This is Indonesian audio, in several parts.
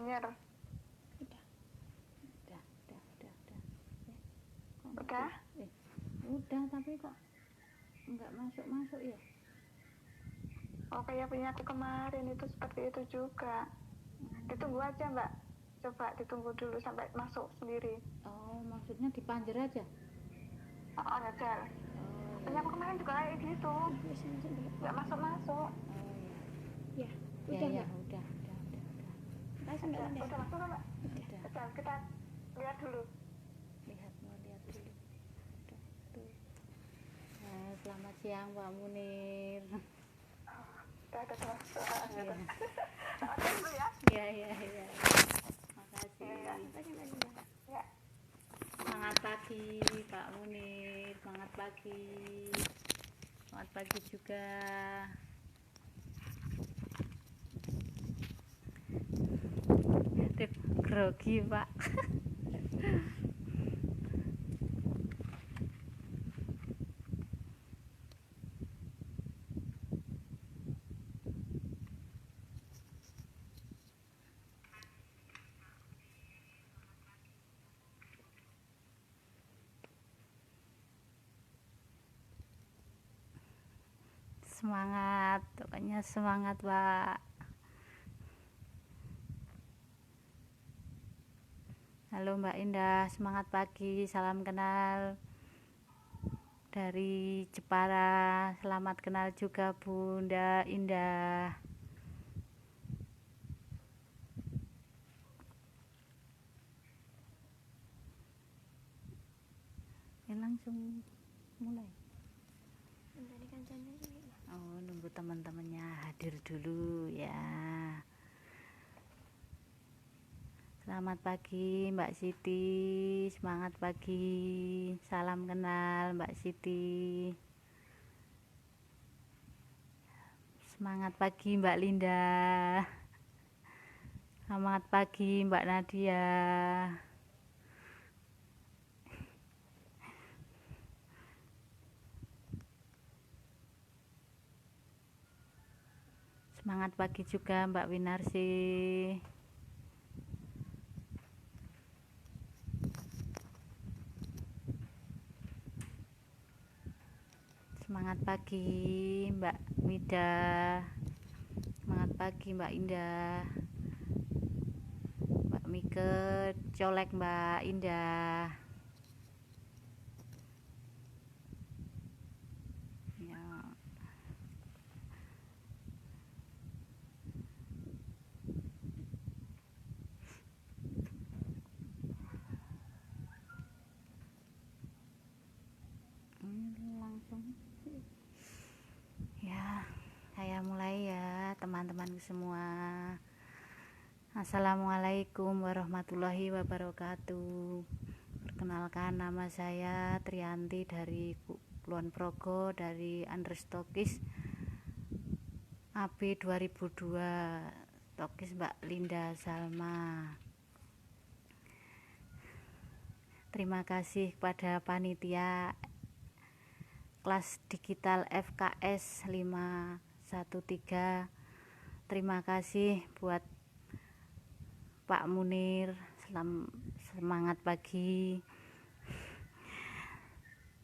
Anyer. Udah. Udah? Udah, tapi kok nggak masuk ya? Oh, kayak punya aku kemarin itu seperti itu juga. Ditunggu aja, Mbak. Coba ditunggu dulu sampai masuk sendiri. Oh, maksudnya dipanjer aja? Oh, ngajar. Punya aku kemarin juga kayak gitu. Nggak masuk-masuk. Ya, udah. Udah masuk kan, Mbak? Udah. Kita lihat dulu. Mau lihat dulu. Tuh. Nah, selamat siang Pak Munir. Udah masuk. Iya. Oke dulu ya. Iya. Makasih. Ya. Semangat pagi Pak Munir. Semangat pagi juga. Grogi Pak. Semangat, pokoknya semangat Pak. Halo Mbak Indah, semangat pagi, salam kenal dari Jepara. Selamat kenal juga Bunda Indah. Langsung mulai. Oh, nunggu teman-temannya hadir dulu ya. Selamat pagi Mbak Siti, semangat pagi, salam kenal Mbak Siti. Semangat pagi Mbak Linda, semangat pagi Mbak Nadia. Semangat pagi juga Mbak Winarsi. Semangat pagi Mbak Mida. Semangat pagi Mbak Indah. Mbak Mike colek Mbak Indah. Ya. Langsung. Ya, saya mulai ya teman-teman semua. Assalamualaikum warahmatullahi wabarakatuh. Perkenalkan, nama saya Trianti dari Kulon Progo, dari Understokis AB 2002, Stokis Mbak Linda Salma. Terima kasih kepada panitia kelas digital FKS 513. Terima kasih buat Pak Munir, semangat pagi.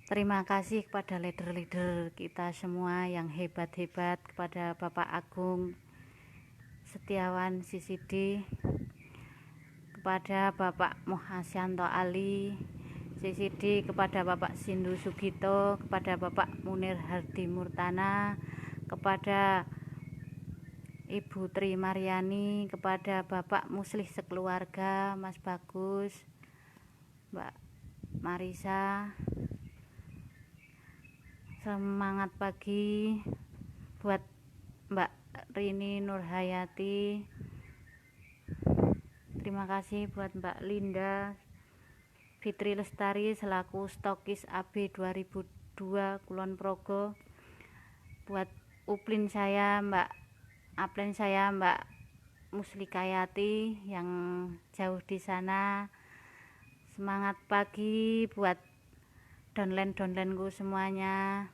Terima kasih kepada leader-leader kita semua yang hebat-hebat, kepada Bapak Agung Setiawan CCD, kepada Bapak Muhasyanto Ali CCD, kepada Bapak Sindu Sugito, kepada Bapak Munir Hardi Murtana, kepada Ibu Tri Mariani, kepada Bapak Muslih sekeluarga, Mas Bagus, Mbak Marisa. Semangat pagi buat Mbak Rini Nurhayati. Terima kasih buat Mbak Linda Fitri Lestari selaku Stokis AB 2002 Kulon Progo. Buat Aplen saya Mbak Muslikayati yang jauh di sana. Semangat pagi buat downline-downlineku semuanya.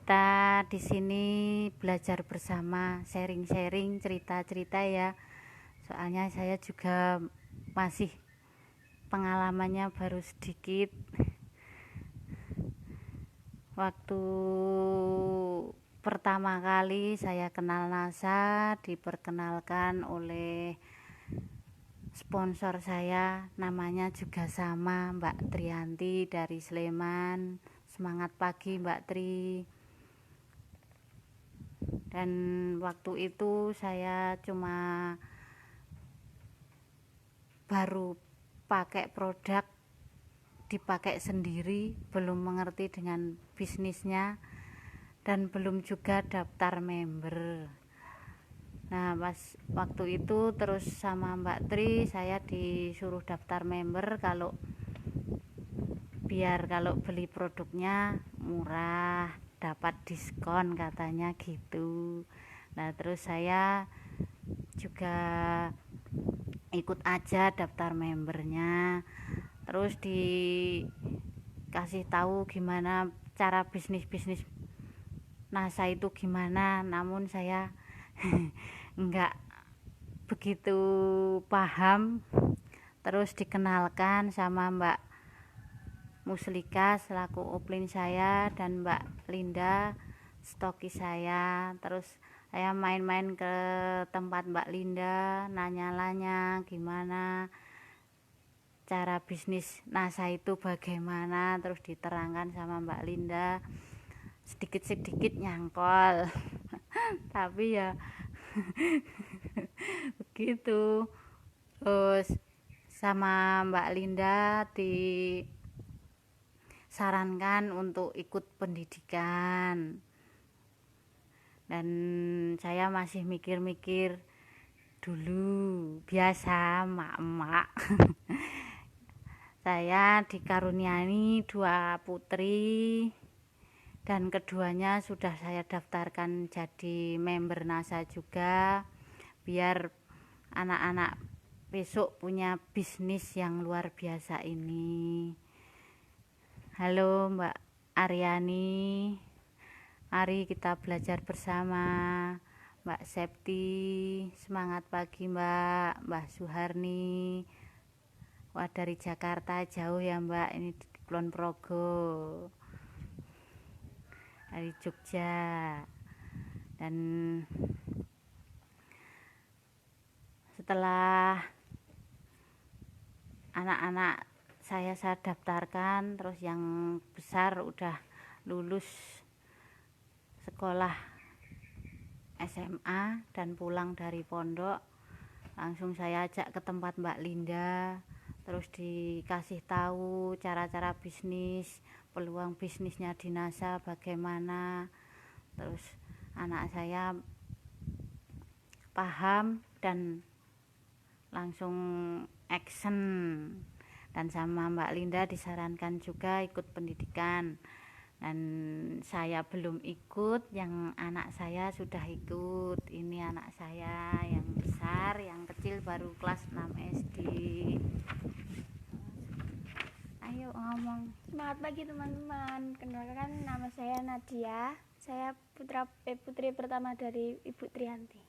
kita di sini belajar bersama, sharing-sharing cerita-cerita ya. Soalnya saya juga masih pengalamannya baru sedikit. Waktu pertama kali saya kenal NASA diperkenalkan oleh sponsor saya, namanya juga sama, Mbak Trianti dari Sleman. Semangat pagi Mbak Tri. Dan waktu itu saya cuma baru pakai produk, dipakai sendiri, belum mengerti dengan bisnisnya dan belum juga daftar member. Nah pas waktu itu terus sama Mbak Tri saya disuruh daftar member, biar kalau beli produknya murah, dapat diskon katanya gitu. Nah terus saya juga ikut aja daftar membernya, terus dikasih tahu gimana cara bisnis NASA itu gimana, namun saya enggak begitu paham. Terus dikenalkan sama Mbak Muslika selaku oplin saya dan Mbak Linda stokis saya. Terus saya main-main ke tempat Mbak Linda, nanya-nanya gimana cara bisnis NASA itu bagaimana, terus diterangkan sama Mbak Linda. Sedikit-sedikit nyangkol tapi ya begitu. Terus sama Mbak Linda disarankan untuk ikut pendidikan, dan saya masih mikir-mikir dulu, biasa emak-emak. Saya dikaruniai 2 putri dan keduanya sudah saya daftarkan jadi member NASA juga, biar anak-anak besok punya bisnis yang luar biasa ini. Halo Mbak Aryani, mari kita belajar bersama. Mbak Septi, semangat pagi Mbak Suharni. Wah dari Jakarta jauh ya Mbak, ini di Kulon Progo, dari Jogja. Dan setelah anak-anak saya daftarkan, terus yang besar udah lulus sekolah SMA dan pulang dari pondok, langsung saya ajak ke tempat Mbak Linda, terus dikasih tahu cara-cara bisnis, peluang bisnisnya di NASA bagaimana. Terus anak saya paham dan langsung action. Dan sama Mbak Linda disarankan juga ikut pendidikan, dan saya belum ikut, yang anak saya sudah ikut. Ini anak saya yang besar, yang kecil baru kelas 6 SD. Ayo ngomong. Selamat pagi teman-teman, kenalkan nama saya Nadia. Saya putri pertama dari Ibu Trianti.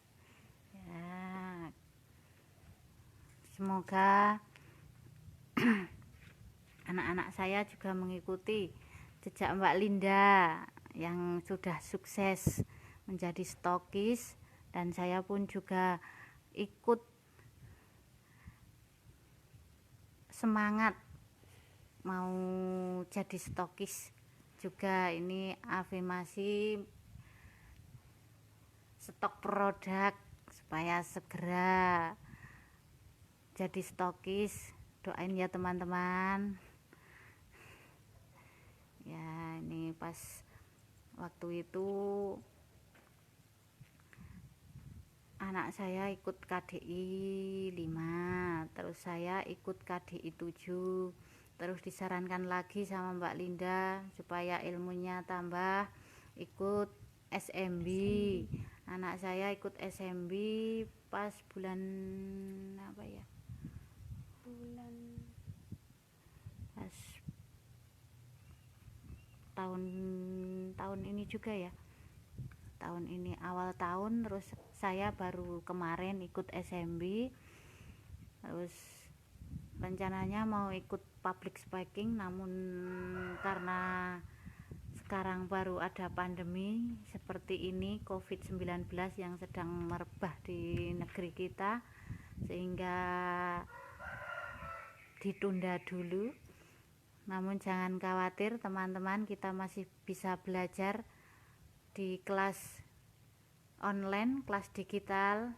Ya, semoga anak-anak saya juga mengikuti jejak Mbak Linda yang sudah sukses menjadi stokis, dan saya pun juga ikut semangat mau jadi stokis juga. Ini afirmasi stok produk supaya segera jadi stokis. Doain ya teman-teman. Ya ini pas waktu itu anak saya ikut KDI 5, terus saya ikut KDI 7. Terus disarankan lagi sama Mbak Linda supaya ilmunya tambah, ikut SMB. Anak saya ikut SMB pas bulan apa ya? Pas tahun tahun ini juga ya, tahun ini awal tahun. Terus saya baru kemarin ikut SMB, terus rencananya mau ikut public speaking, namun karena sekarang baru ada pandemi seperti ini COVID-19 yang sedang merebah di negeri kita, sehingga ditunda dulu. Namun jangan khawatir teman-teman, kita masih bisa belajar di kelas online, kelas digital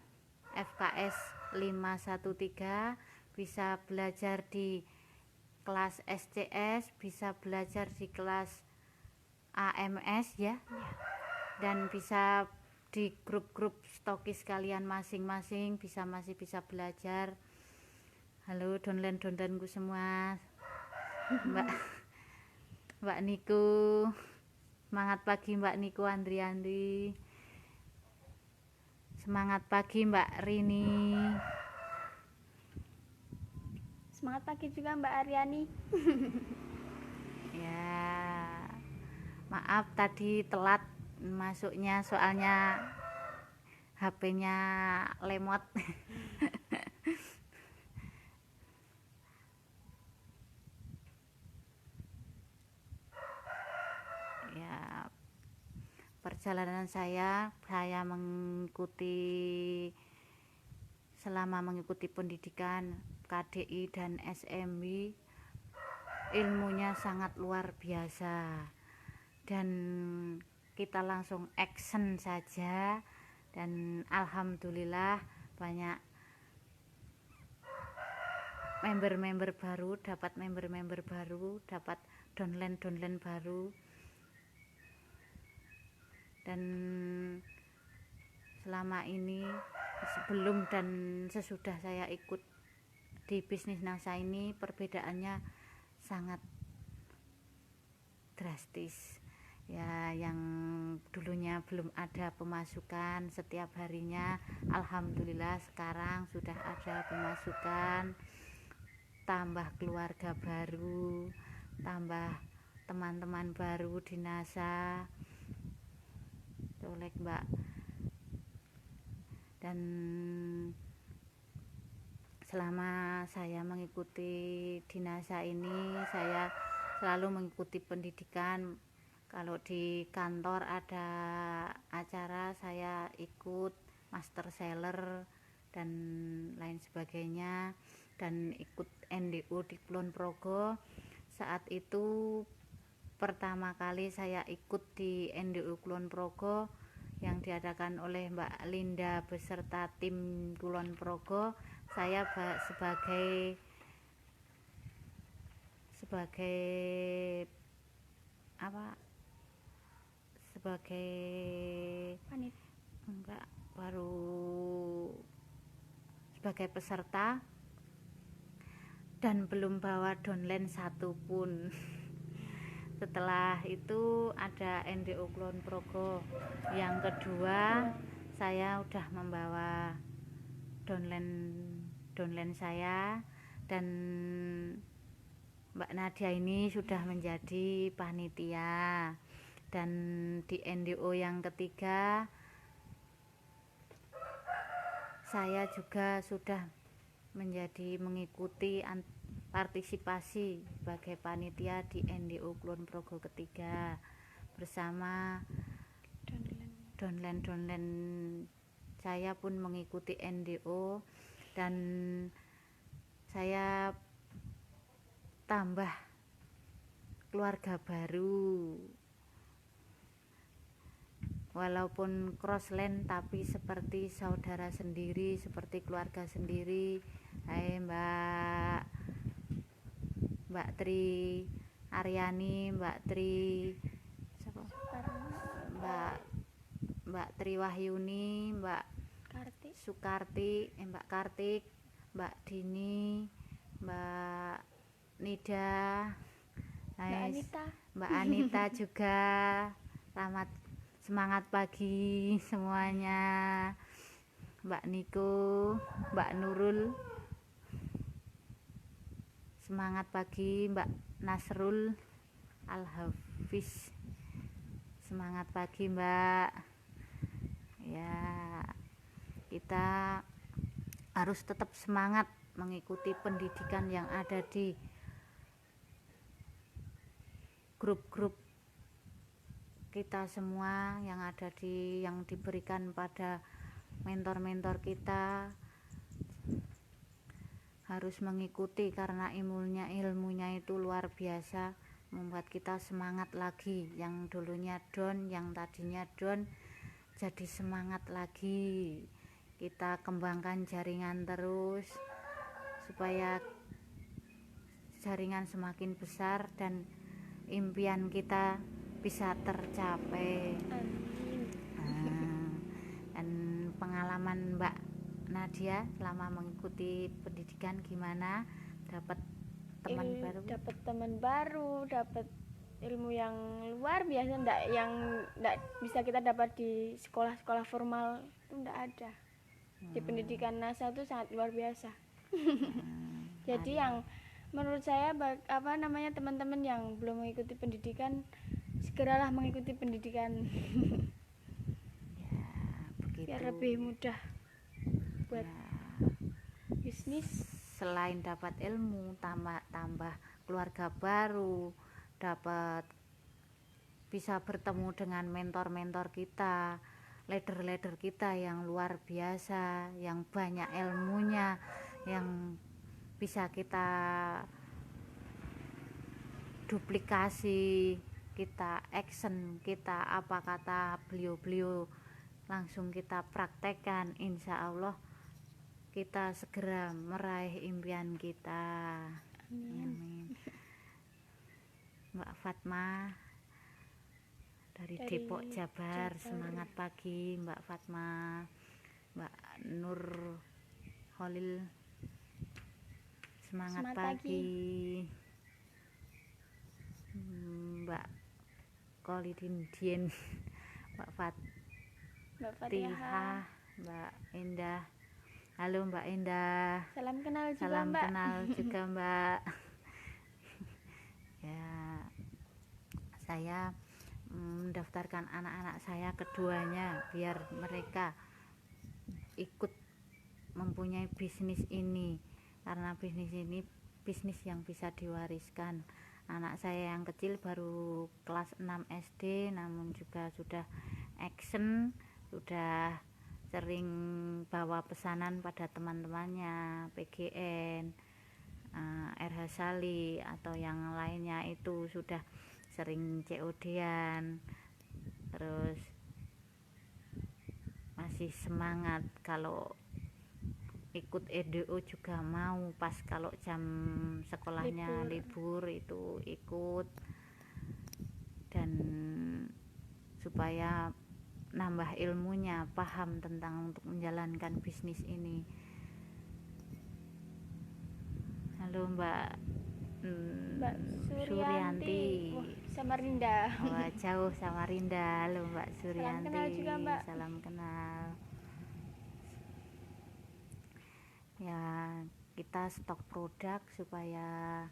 FKS 513, bisa belajar di kelas SCS, bisa belajar di kelas AMS ya, dan bisa di grup-grup stokis kalian masing-masing masih bisa belajar. Halo downline-downlineku semua, Mbak Niku, semangat pagi Mbak Niku Andriandi, semangat pagi Mbak Rini, Semangat pagi juga Mbak Aryani. ya maaf tadi telat masuknya, soalnya HP-nya lemot. Ya, perjalanan saya selama mengikuti pendidikan KDI dan SMB, ilmunya sangat luar biasa, dan kita langsung action saja, dan alhamdulillah banyak member-member baru, dapat member-member baru, dapat downline baru. Dan selama ini, sebelum dan sesudah saya ikut di bisnis NASA ini, perbedaannya sangat drastis ya. Yang dulunya belum ada pemasukan setiap harinya, alhamdulillah sekarang sudah ada pemasukan, tambah keluarga baru, tambah teman-teman baru di NASA, oleh Mbak. Dan selama saya mengikuti di NASA ini, saya selalu mengikuti pendidikan. Kalau di kantor ada acara, saya ikut master seller dan lain sebagainya, dan ikut NDO di Kulon Progo. Saat itu pertama kali saya ikut di NDO Kulon Progo yang diadakan oleh Mbak Linda beserta tim Kulon Progo. Saya sebagai apa? Sebagai sebagai peserta, dan belum bawa downline satupun. Setelah itu ada NDO Kulon Progo yang kedua, saya udah membawa downline saya, dan Mbak Nadia ini sudah menjadi panitia. Dan di NDO yang ketiga, saya juga sudah mengikuti partisipasi sebagai panitia di NDO Kulon Progo ketiga bersama downline saya pun mengikuti NDO, dan saya tambah keluarga baru, walaupun crossland tapi seperti saudara sendiri, seperti keluarga Sendiri. Hai Mbak Tri Aryani, Mbak Tri Tri Wahyuni, Mbak Sukarti, Mbak Kartik, Mbak Dini, Mbak Nida, Mbak Anita juga. Selamat semangat pagi semuanya. Mbak Niko, Mbak Nurul, semangat pagi. Mbak Nasrul Al-Hafiz, semangat Semangat pagi Mbak. Ya, kita harus tetap semangat mengikuti pendidikan yang ada di grup-grup kita semua, yang diberikan pada mentor-mentor kita. Harus mengikuti karena ilmunya itu luar biasa, membuat kita semangat lagi. Yang dulunya down, yang tadinya down, jadi semangat lagi. Kita kembangkan jaringan terus supaya jaringan semakin besar dan impian kita bisa tercapai. Dan pengalaman Mbak Nadia selama mengikuti pendidikan gimana? Dapat teman baru? Dapat teman baru, dapat ilmu yang luar biasa, ndak bisa kita dapat di sekolah-sekolah formal, itu ndak ada. Di pendidikan NASA itu sangat luar biasa. Jadi yang menurut saya teman-teman yang belum mengikuti pendidikan, segeralah mengikuti pendidikan. Ya, begitu. Biar lebih mudah buat bisnis. Selain dapat ilmu, tambah keluarga baru, dapat bisa bertemu dengan mentor-mentor kita, leader-leader kita yang luar biasa, yang banyak ilmunya, yang bisa kita duplikasi, kita action, kita apa kata beliau-beliau langsung kita praktekkan. Insya Allah kita segera meraih impian kita. Amin. Mbak Fatma dari Depok, Jabar. Semangat pagi Mbak Fatma. Mbak Nur Holil, semangat pagi. Mbak Kolidin Dien, Mbak Fatihah, Mbak Endah. Halo Mbak Endah. Salam kenal juga Salam Mbak. kenal juga Mbak. Ya, saya mendaftarkan anak-anak saya keduanya biar mereka ikut mempunyai bisnis ini, karena bisnis ini bisnis yang bisa diwariskan. Anak saya yang kecil baru kelas 6 SD, namun juga sudah action, sudah sering bawa pesanan pada teman-temannya, PGN, RH Sali atau yang lainnya, itu sudah sering COD-an. Terus masih semangat kalau ikut EDO juga mau, pas kalau jam sekolahnya libur itu ikut, dan supaya nambah ilmunya, paham tentang untuk menjalankan bisnis ini. Halo Mbak Suryanti. Samarinda. Wah, jauh Samarinda. Halo Mbak Suryanti. Salam kenal juga Mbak. Salam kenal. Ya, kita stok produk supaya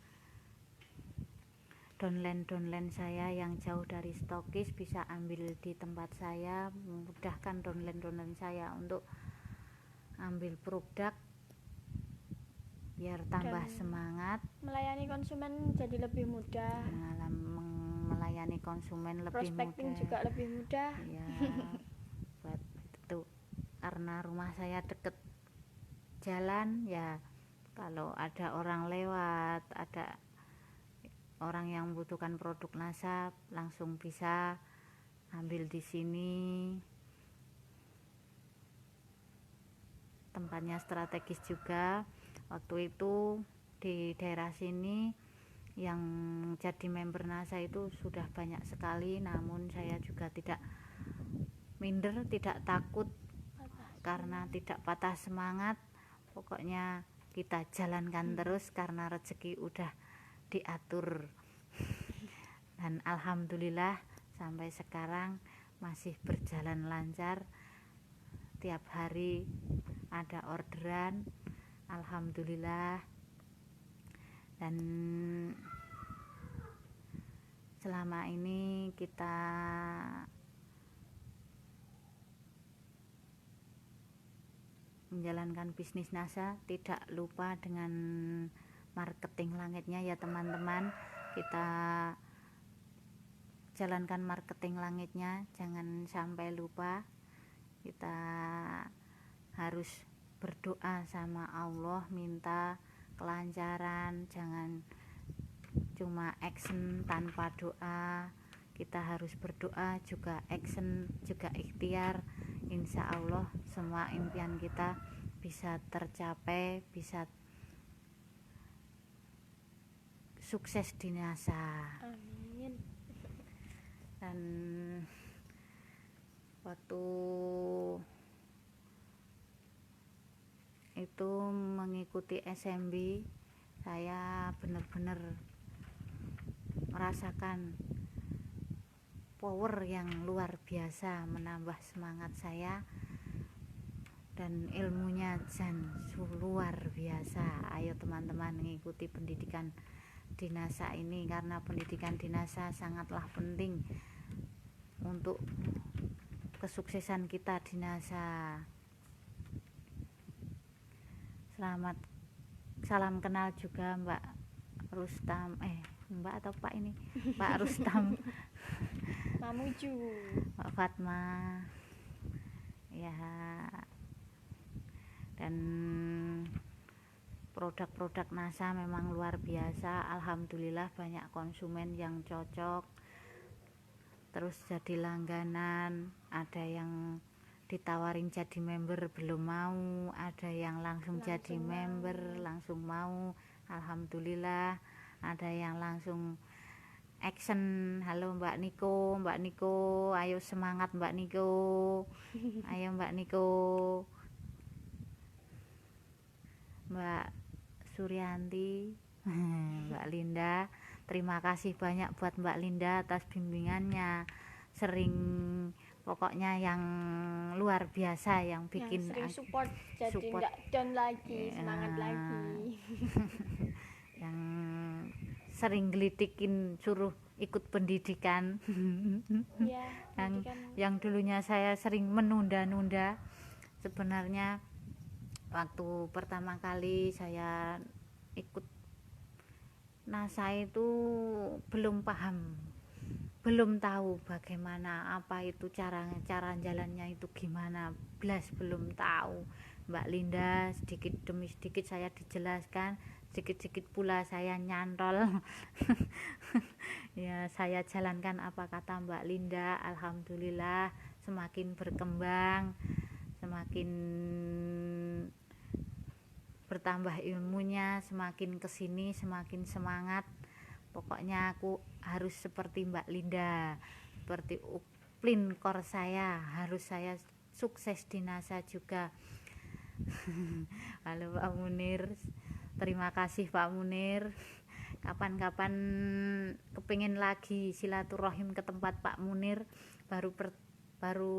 downline saya yang jauh dari stokis bisa ambil di tempat saya, memudahkan downline saya untuk ambil produk biar tambah dan semangat. Melayani konsumen jadi lebih mudah. Melayani konsumen lebih Prospecting mudah. juga lebih mudah. Ya, buat itu karena rumah saya deket jalan, ya kalau ada orang lewat, ada orang yang membutuhkan produk NASA, langsung bisa ambil di sini. Tempatnya strategis juga. Waktu itu di daerah sini yang jadi member NASA itu sudah banyak sekali, namun saya juga tidak minder, tidak takut karena tidak patah semangat. Pokoknya kita jalankan terus karena rezeki udah diatur. Dan alhamdulillah sampai sekarang masih berjalan lancar. Tiap hari ada orderan, alhamdulillah. Dan selama ini kita menjalankan bisnis NASA tidak lupa dengan marketing langitnya ya teman-teman. Kita jalankan marketing langitnya, jangan sampai lupa. Kita harus berdoa sama Allah, minta kelancaran, jangan cuma action tanpa doa. Kita harus berdoa juga action, juga ikhtiar. Insya Allah semua impian kita bisa tercapai, bisa sukses di NASA. Amin. Dan waktu itu mengikuti SMB, saya benar-benar merasakan power yang luar biasa, menambah semangat saya, dan ilmunya luar biasa. Ayo teman-teman mengikuti pendidikan di NASA ini, karena pendidikan di NASA sangatlah penting untuk kesuksesan kita di NASA. Salam kenal juga Mbak Rustam, Mbak atau Pak ini? Pak Rustam. Mamuju. Mbak Fatma. Ya. Dan produk-produk NASA memang luar biasa. Alhamdulillah banyak konsumen yang cocok, terus jadi langganan. Ada yang ditawarin jadi member belum mau, ada yang langsung jadi member langsung mau. Alhamdulillah. Ada yang langsung action. Halo Mbak Niko, ayo semangat Mbak Niko. Ayo Mbak Niko. Mbak Suryanti, Mbak Linda, terima kasih banyak buat Mbak Linda atas bimbingannya. Pokoknya yang luar biasa, yang bikin yang sering support, jadi nggak down lagi, semangat lagi. Yang sering gelitikin suruh ikut pendidikan. Ya, yang dulunya saya sering menunda-nunda. Sebenarnya waktu pertama kali saya ikut NASA itu belum paham, belum tahu bagaimana, apa itu cara jalannya itu gimana, belum tahu. Mbak Linda sedikit demi sedikit saya dijelaskan, sedikit pula saya nyantol. Ya, saya jalankan apa kata Mbak Linda. Alhamdulillah semakin berkembang, semakin bertambah ilmunya, semakin kesini semakin semangat. Pokoknya aku harus seperti Mbak Linda, seperti Uplin Kor saya, harus saya sukses di NASA juga. Halo Pak Munir, terima kasih Pak Munir. Kapan-kapan kepingin lagi silaturahim ke tempat Pak Munir. Baru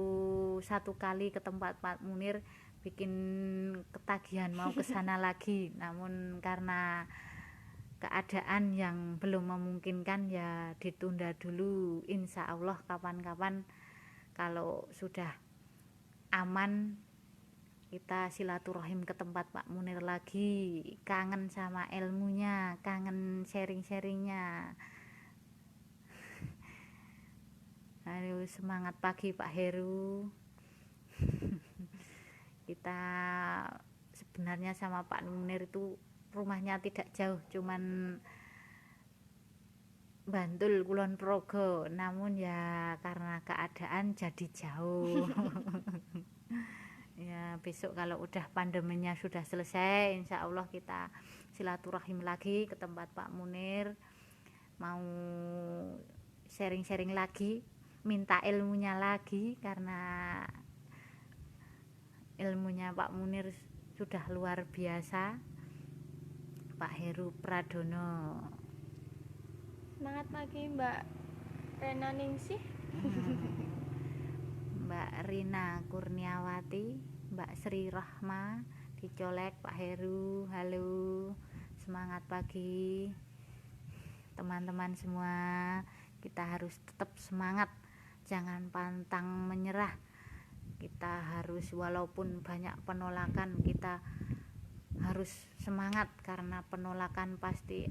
satu kali ke tempat Pak Munir, bikin ketagihan mau ke sana lagi. Namun karena keadaan yang belum memungkinkan ya ditunda dulu. Insya Allah kapan-kapan kalau sudah aman kita silaturahim ke tempat Pak Munir lagi. Kangen sama ilmunya, kangen sharing-sharingnya. Aduh, semangat pagi Pak Heru. Kita sebenarnya sama Pak Munir itu rumahnya tidak jauh, cuman Bantul Kulon Progo, namun ya karena keadaan jadi jauh. Ya besok kalau udah pandeminya sudah selesai, insya Allah kita silaturahim lagi ke tempat Pak Munir, mau sharing-sharing lagi, minta ilmunya lagi, karena ilmunya Pak Munir sudah luar biasa. Pak Heru Pradono. Semangat pagi Mbak Rena Ningsih. Mbak Rina Kurniawati, Mbak Sri Rahma dicolek Pak Heru. Halo, semangat pagi teman-teman semua. Kita harus tetap semangat, jangan pantang menyerah. kita harus, walaupun banyak penolakan, kita harus semangat, karena penolakan pasti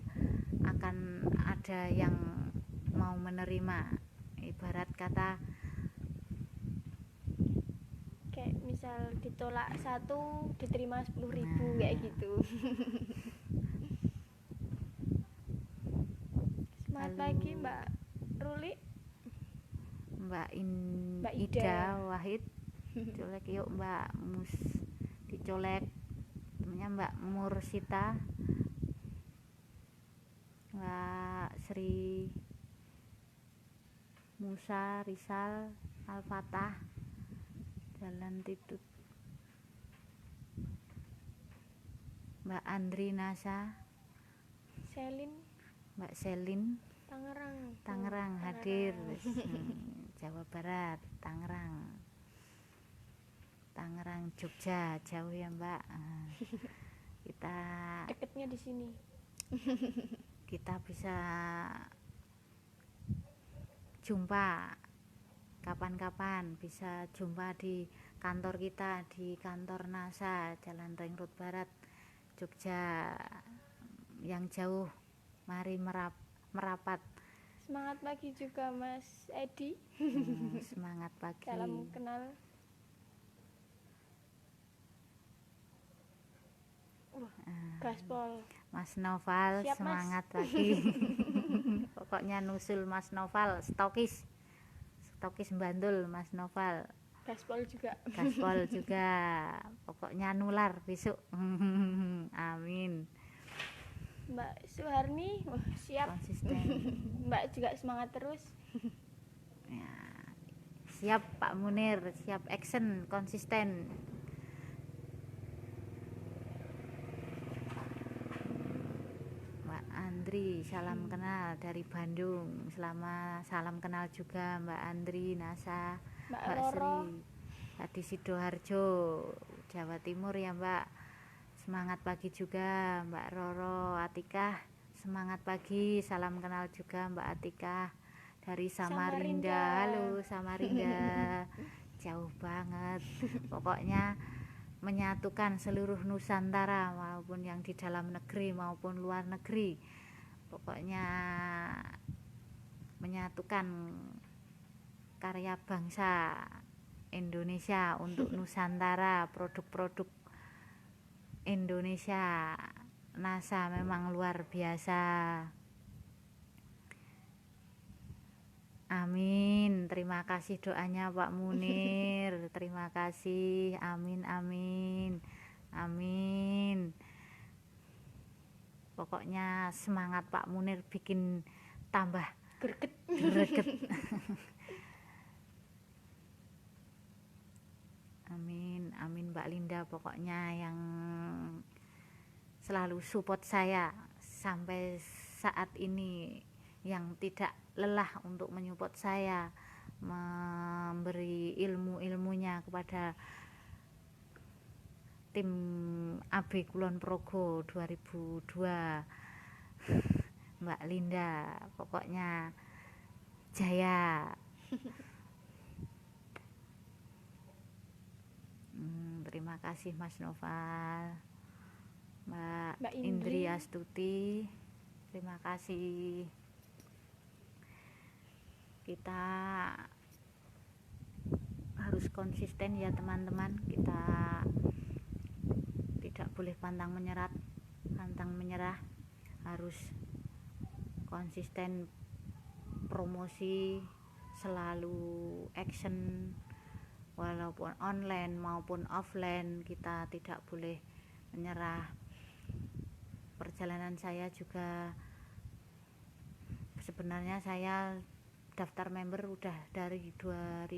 akan ada yang mau menerima. Ibarat kata kayak misal ditolak 1 diterima 10.000 Nah. kayak gitu. Semangat Lalu pagi Mbak Ruli. Mbak Mbak Ida Ida. Wahid, colek yuk Mbak Mus, dicolek namanya Mbak Mursita, Mbak Sri Musa Rizal Al-Fatah, Jalan Titut, Mbak Andri Nasa, Selin Mbak Selin Tangerang. Tangerang hadir. Jawa Barat, Tangerang, Jogja jauh ya Mbak. Kita Deketnya di sini. kita bisa jumpa kapan-kapan, bisa jumpa di kantor kita, di kantor NASA Jalan Ring Road Barat, Jogja. Yang jauh mari merapat. Semangat pagi juga Mas Edi. Semangat pagi. Salam kenal. Gaspol. Mas Noval, Siap, Mas. semangat pagi. Pokoknya nusul Mas Noval, stokis Bandul Mas Noval. Gaspol juga. Gaspol juga. Pokoknya nular besok. Amin. Mbak Suharni, siap. Konsisten. Mbak juga semangat terus. Ya, siap Pak Munir, siap action, konsisten. Mbak Andri, salam kenal dari Bandung. Salam kenal juga Mbak Andri Nasa, Mbak Mbak Roro. Sri di Sidoarjo, Jawa Timur ya Mbak. Semangat pagi juga Mbak Roro. Atikah, semangat pagi, salam kenal juga Mbak Atikah dari Samarinda. Halo Samarinda. Jauh banget. Pokoknya menyatukan seluruh Nusantara, maupun yang di dalam negeri maupun luar negeri. Pokoknya menyatukan karya bangsa Indonesia untuk Nusantara, produk-produk Indonesia. NASA memang luar biasa. Amin. Terima kasih doanya Pak Munir. Terima kasih. Amin amin. Amin. Pokoknya semangat Pak Munir bikin tambah greget. Amin, amin Mbak Linda, pokoknya yang selalu support saya sampai saat ini, yang tidak lelah untuk menyupport saya, memberi ilmu-ilmunya kepada tim AB Kulon Progo 2002. Mbak Linda, pokoknya jaya. Terima kasih Mas Noval, Mbak Indri Astuti, terima kasih. Kita harus konsisten ya teman-teman, kita tidak boleh pantang menyerah, harus konsisten promosi, selalu action. Walaupun online maupun offline, kita tidak boleh menyerah. Perjalanan saya juga, sebenarnya saya daftar member udah dari 2018,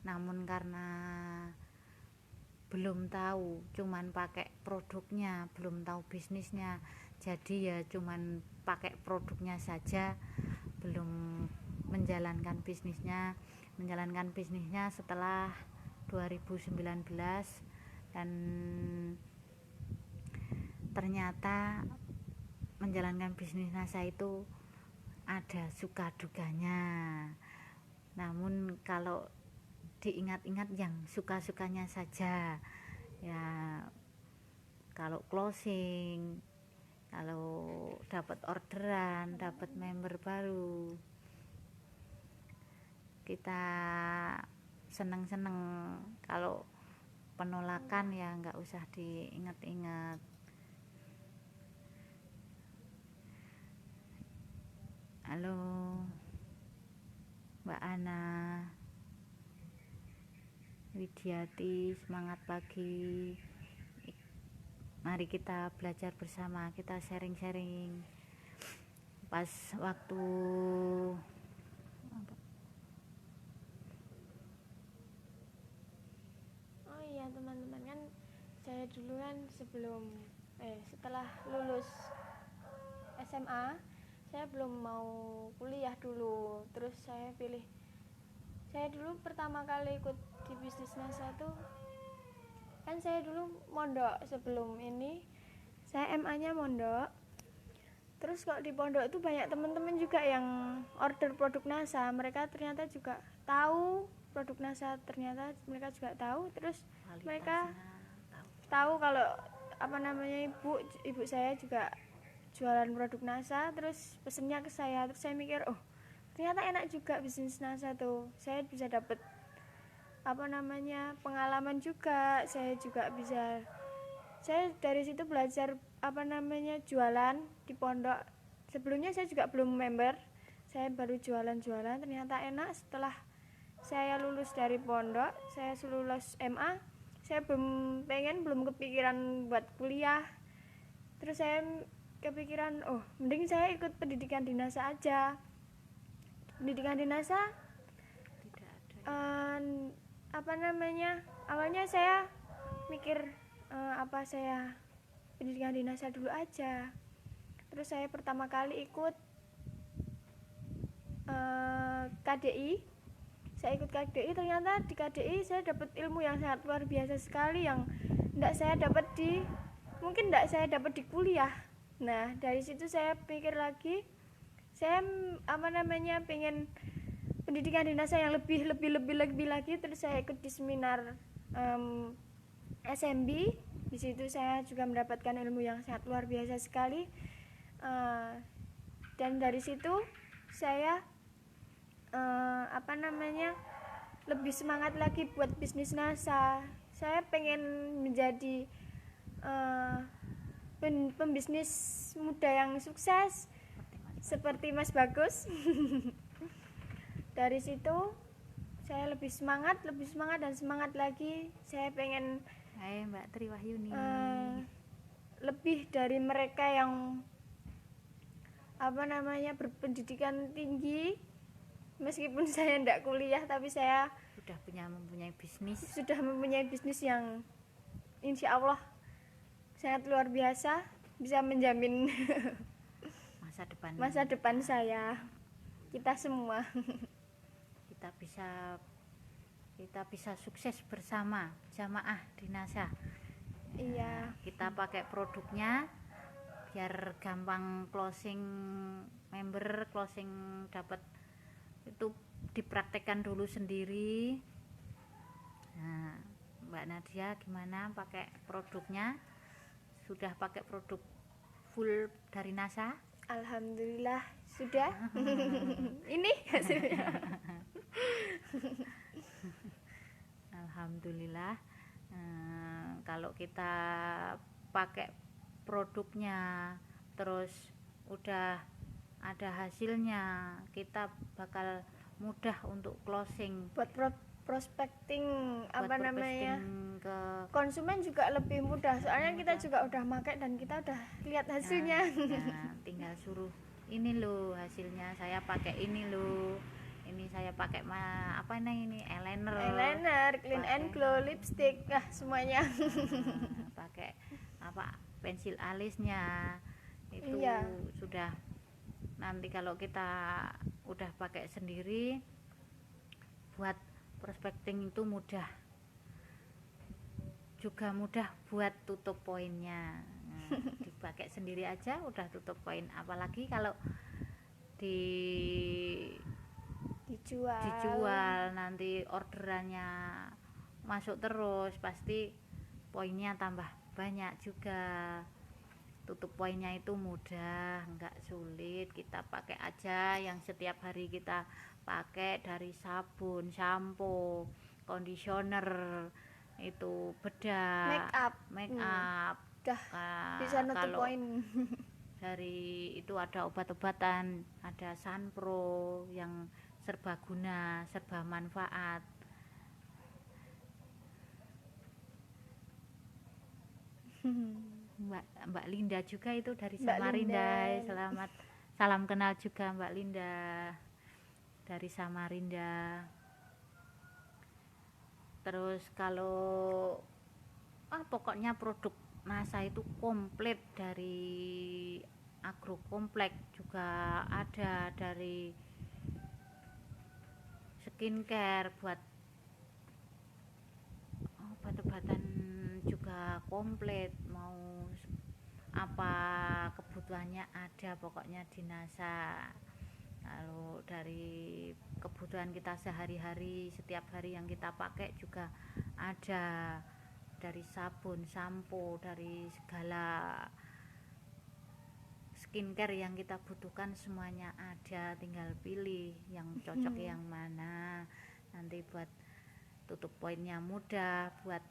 namun karena belum tahu, cuman pakai produknya, belum tahu bisnisnya, jadi ya cuman pakai produknya saja, belum menjalankan bisnisnya setelah 2019. Dan ternyata menjalankan bisnis NASA itu ada suka dukanya. Namun kalau diingat-ingat yang suka-sukanya saja ya. Kalau closing, kalau dapat orderan, dapat member baru, kita seneng-seneng. Kalau penolakan ya nggak usah diingat-ingat. Halo Mbak Ana, Widiati, semangat pagi. Mari kita belajar bersama, kita sharing-sharing. Pas waktu Oh iya teman-teman, kan saya dulu kan setelah lulus SMA saya belum mau kuliah dulu. Terus saya dulu pertama kali ikut di bisnis NASA tuh kan saya dulu mondok. Sebelum ini saya MA-nya mondok. Terus kok di pondok itu banyak teman-teman juga yang order produk NASA. Mereka ternyata juga tahu produk NASA, ternyata mereka juga tahu. Terus mereka tahu kalau ibu saya juga jualan produk NASA. Terus pesennya ke saya. Terus saya mikir, oh ternyata enak juga bisnis NASA tuh. Saya bisa dapat pengalaman juga. Saya dari situ belajar jualan di pondok. Sebelumnya saya juga belum member, saya baru jualan-jualan. Ternyata enak. Setelah saya lulus dari pondok, saya lulus MA, saya belum kepikiran buat kuliah. Terus saya kepikiran, oh mending saya ikut pendidikan di NASA aja. Pendidikan di NASA awalnya saya mikir saya pendidikan di NASA dulu aja. Terus saya pertama kali ikut KDI. Saya ikut KDI, ternyata di KDI saya dapat ilmu yang sangat luar biasa sekali, yang mungkin tidak saya dapat di kuliah. Nah dari situ saya pikir lagi, saya pengen pendidikan di NASA yang lebih lagi. Terus saya ikut di seminar SMB. Di situ saya juga mendapatkan ilmu yang sangat luar biasa sekali. Dan dari situ saya lebih semangat lagi buat bisnis NASA. Saya pengen menjadi pembisnis muda yang sukses seperti Mas Bagus. Dari situ saya lebih semangat dan semangat lagi. Saya pengen Mbak Tri Wahyuni lebih dari mereka yang berpendidikan tinggi. Meskipun saya tidak kuliah, tapi saya sudah mempunyai bisnis yang insya Allah sangat luar biasa, bisa menjamin masa depan saya, kita semua. Kita bisa sukses bersama jamaah di NASA. Iya. Kita pakai produknya biar gampang closing member, closing dapat itu dipraktekkan dulu sendiri. Nah, Mbak Nadia gimana pakai produknya? Sudah pakai produk full dari NASA? Alhamdulillah sudah. Ini hasilnya. Alhamdulillah. Kalau kita pakai produknya terus udah ada hasilnya, kita bakal mudah untuk closing, buat prospecting ke konsumen juga lebih mudah. Soalnya kita juga udah pakai dan kita udah lihat hasilnya. Nah, tinggal suruh ini loh hasilnya, saya pakai ini loh, ini saya pakai ini eyeliner, clean and glow, lipstick, semuanya. Pakai pensil alisnya itu. Iya. Sudah nanti kalau kita udah pakai sendiri, buat prospecting itu mudah, juga mudah buat tutup poinnya. Dipakai sendiri aja udah tutup poin, apalagi kalau dijual. nanti orderannya masuk terus, pasti poinnya tambah banyak juga. Tutup poinnya itu mudah, nggak sulit, kita pakai aja yang setiap hari kita pakai, dari sabun, sampo, conditioner, itu bedak, make up. Udah bisa nutup Kalau poin. dari itu ada obat-obatan, ada Sunpro yang serbaguna, serba manfaat. Mbak Linda juga itu dari Mbak Samarinda. Linda. Selamat salam kenal juga Mbak Linda dari Samarinda. Terus kalau pokoknya produk NASA itu komplit, dari agrokomplek juga ada, dari skincare buat obat-obatan juga komplit, mau apa kebutuhannya ada pokoknya di NASA. Lalu dari kebutuhan kita sehari-hari, setiap hari yang kita pakai juga ada, dari sabun, sampo, dari segala skincare yang kita butuhkan semuanya ada, tinggal pilih yang cocok yang mana. Nanti buat tutup poinnya mudah, buat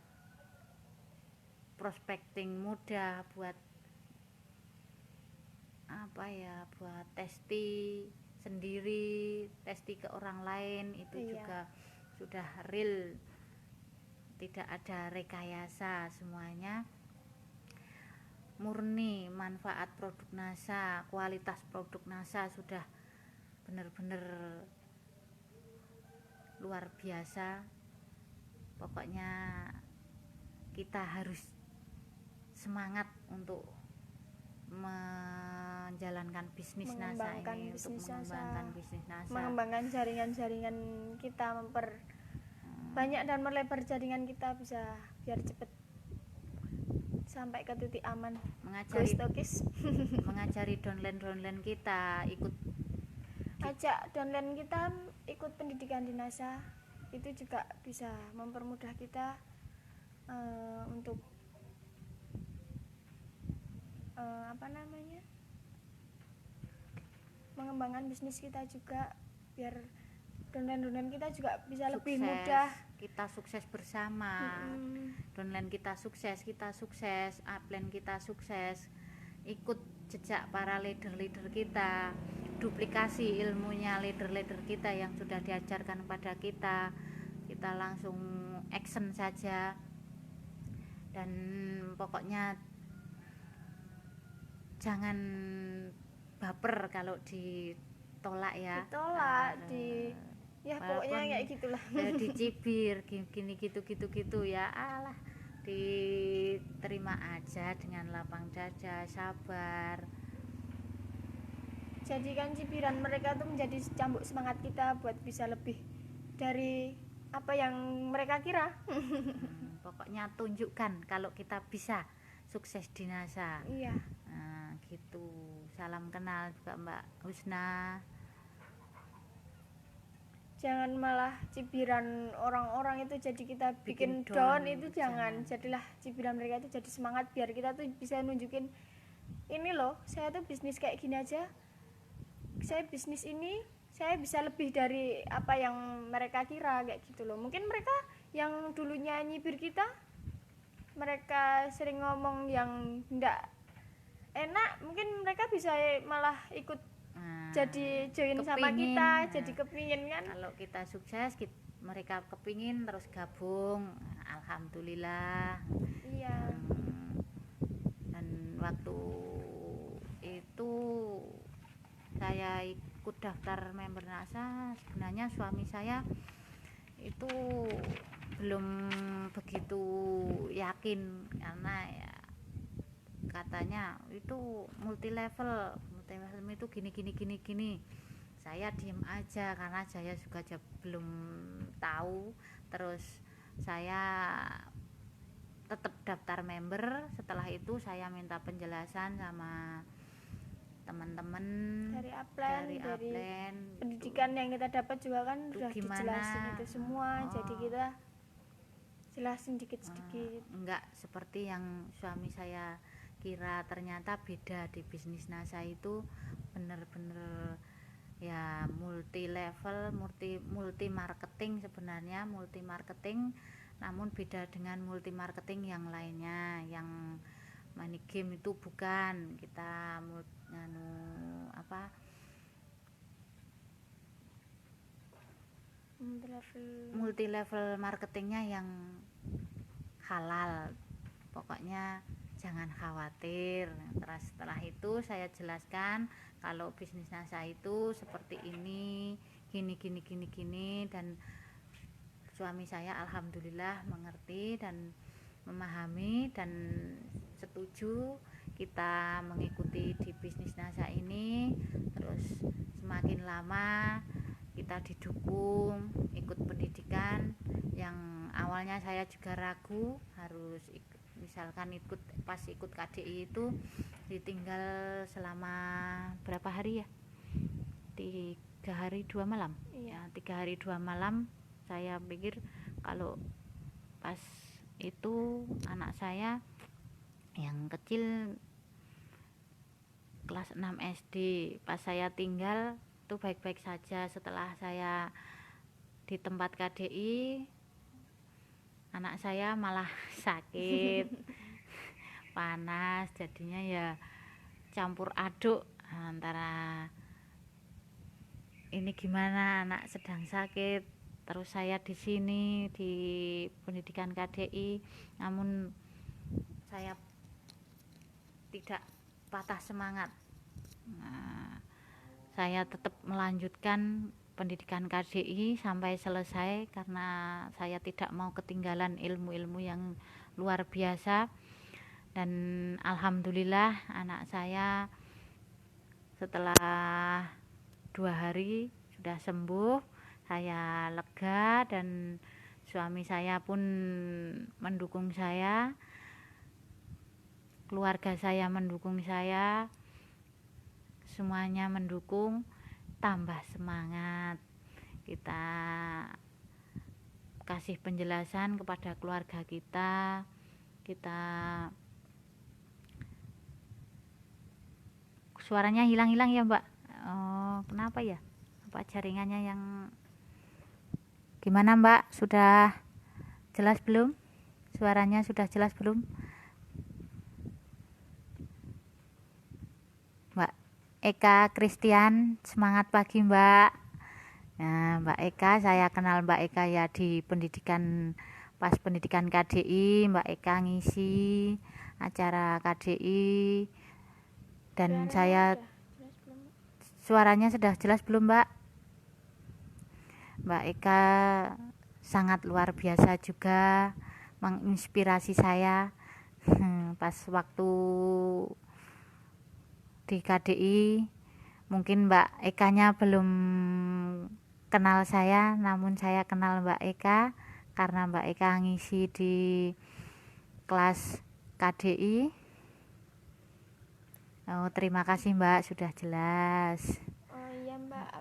prospecting mudah, buat buat testi sendiri, testi ke orang lain itu juga sudah real, tidak ada rekayasa, semuanya murni manfaat produk NASA, kualitas produk NASA sudah benar-benar luar biasa. Pokoknya kita harus semangat untuk menjalankan bisnis NASA ini, untuk mengembangkan bisnis NASA, mengembangkan jaringan-jaringan kita, banyak dan melebar jaringan kita, bisa biar cepet sampai ke titik aman. Mengajari downline kita ajak downline kita ikut pendidikan di NASA, itu juga bisa mempermudah kita untuk mengembangkan bisnis kita juga, biar downline kita juga bisa sukses, lebih mudah. Kita sukses bersama. Downline kita sukses, upline kita sukses. Ikut jejak para leader kita, duplikasi ilmunya leader kita yang sudah diajarkan kepada kita. Kita langsung action saja. Dan pokoknya jangan baper kalau ditolak ya. Pokoknya kayak gitulah. Dicibir gini gitu ya, alah, diterima aja dengan lapang dada, sabar. Jadikan cibiran mereka tuh menjadi cambuk semangat kita buat bisa lebih dari apa yang mereka kira. Pokoknya tunjukkan kalau kita bisa sukses di NASA. Iya. Nah, gitu. Salam kenal juga Mbak Husna. Jangan malah cibiran orang-orang itu jadi kita bikin down, itu jangan. Jadilah cibiran mereka itu jadi semangat, biar kita tuh bisa nunjukin, ini loh, saya tuh bisnis kayak gini aja, saya bisnis ini saya bisa lebih dari apa yang mereka kira, kayak gitu loh. Mungkin mereka yang dulunya nyibir kita, mereka sering ngomong yang enggak enak, mungkin mereka bisa malah ikut jadi join sama kita, jadi kepingin kan. Kalau kita sukses, mereka kepingin terus gabung. Alhamdulillah. Iya. Dan waktu itu saya ikut daftar member NASA, sebenarnya suami saya itu belum begitu yakin, karena ya katanya itu multi level itu gini. Saya diem aja karena saya juga belum tahu. Terus saya tetap daftar member. Setelah itu saya minta penjelasan sama teman-teman dari Upland, dari dari Upland pendidikan yang kita dapat juga kan itu udah gimana? dijelasin itu semua. Jadi Oh. kita jelasin dikit-sedikit. Enggak seperti yang suami saya kira, ternyata beda. Di bisnis NASA itu bener-bener ya multi level, multi marketing, sebenarnya multi marketing, namun beda dengan multi marketing yang lainnya. Yang money game itu bukan, kita multi level marketingnya yang halal, pokoknya jangan khawatir. Terus setelah itu saya jelaskan kalau bisnis NASA itu seperti ini, gini, dan suami saya alhamdulillah mengerti dan memahami dan setuju kita mengikuti di bisnis NASA ini. Terus semakin lama kita didukung ikut pendidikan yang awalnya saya juga ragu harus misalkan pas ikut KDI itu ditinggal selama berapa hari ya, 3 hari 2 malam. Iya. 3 hari 2 malam saya pikir kalau pas itu anak saya yang kecil kelas 6 SD, pas saya tinggal itu baik-baik saja. Setelah saya di tempat KDI, anak saya malah sakit panas, jadinya ya campur aduk antara ini gimana anak sedang sakit, terus saya di sini di pendidikan KDI, namun saya tidak patah semangat. Saya tetap melanjutkan pendidikan KDI sampai selesai karena saya tidak mau ketinggalan ilmu-ilmu yang luar biasa. Dan alhamdulillah anak saya setelah 2 hari sudah sembuh, saya lega dan suami saya pun mendukung saya, keluarga saya mendukung saya, semuanya mendukung, tambah semangat. Kita kasih penjelasan kepada keluarga kita suaranya hilang-hilang ya Mbak. Oh, kenapa ya? Apa jaringannya yang gimana Mbak? Sudah jelas belum? Suaranya sudah jelas belum? Mbak Eka Christian, semangat pagi Mbak. Nah, Mbak Eka, saya kenal Mbak Eka ya di pas pendidikan KDI. Mbak Eka ngisi acara KDI dan suaranya sudah jelas belum Mbak? Mbak Eka sangat luar biasa juga, menginspirasi saya pas waktu di KDI. Mungkin Mbak Ekanya belum kenal saya, namun saya kenal Mbak Eka karena Mbak Eka ngisi di kelas KDI. Oh, terima kasih Mbak, sudah jelas. Oh iya Mbak,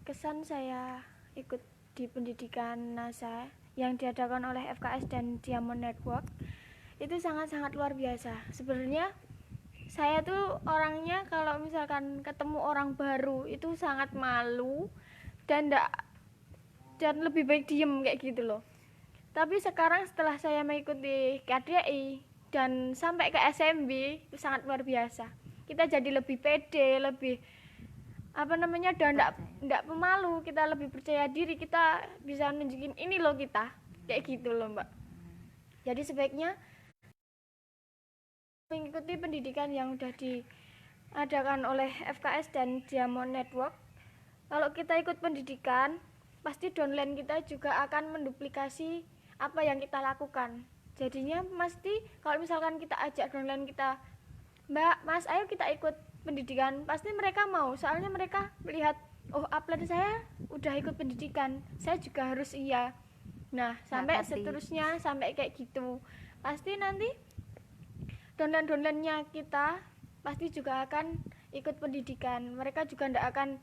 kesan saya ikut di pendidikan NASA yang diadakan oleh FKS dan Diamond Network itu sangat-sangat luar biasa. Sebenarnya saya tuh orangnya kalau misalkan ketemu orang baru itu sangat malu dan lebih baik diem kayak gitu loh. Tapi sekarang setelah saya mengikuti KDI dan sampai ke SMB itu sangat luar biasa. Kita jadi lebih pede, lebih dan enggak pemalu, kita lebih percaya diri, kita bisa nunjukin ini loh kita. Kayak gitu loh, Mbak. Jadi sebaiknya mengikuti pendidikan yang udah diadakan oleh FKS dan Diamond Network. Kalau kita ikut pendidikan, pasti downline kita juga akan menduplikasi apa yang kita lakukan. Jadinya mesti kalau misalkan kita ajak downline kita, Mbak, Mas, ayo kita ikut pendidikan, pasti mereka mau. Soalnya mereka melihat, oh upload saya udah ikut pendidikan, saya juga harus iya. Nah, sampai seterusnya, sampai kayak gitu. Pasti nanti downline-downline-nya kita pasti juga akan ikut pendidikan. Mereka juga tidak akan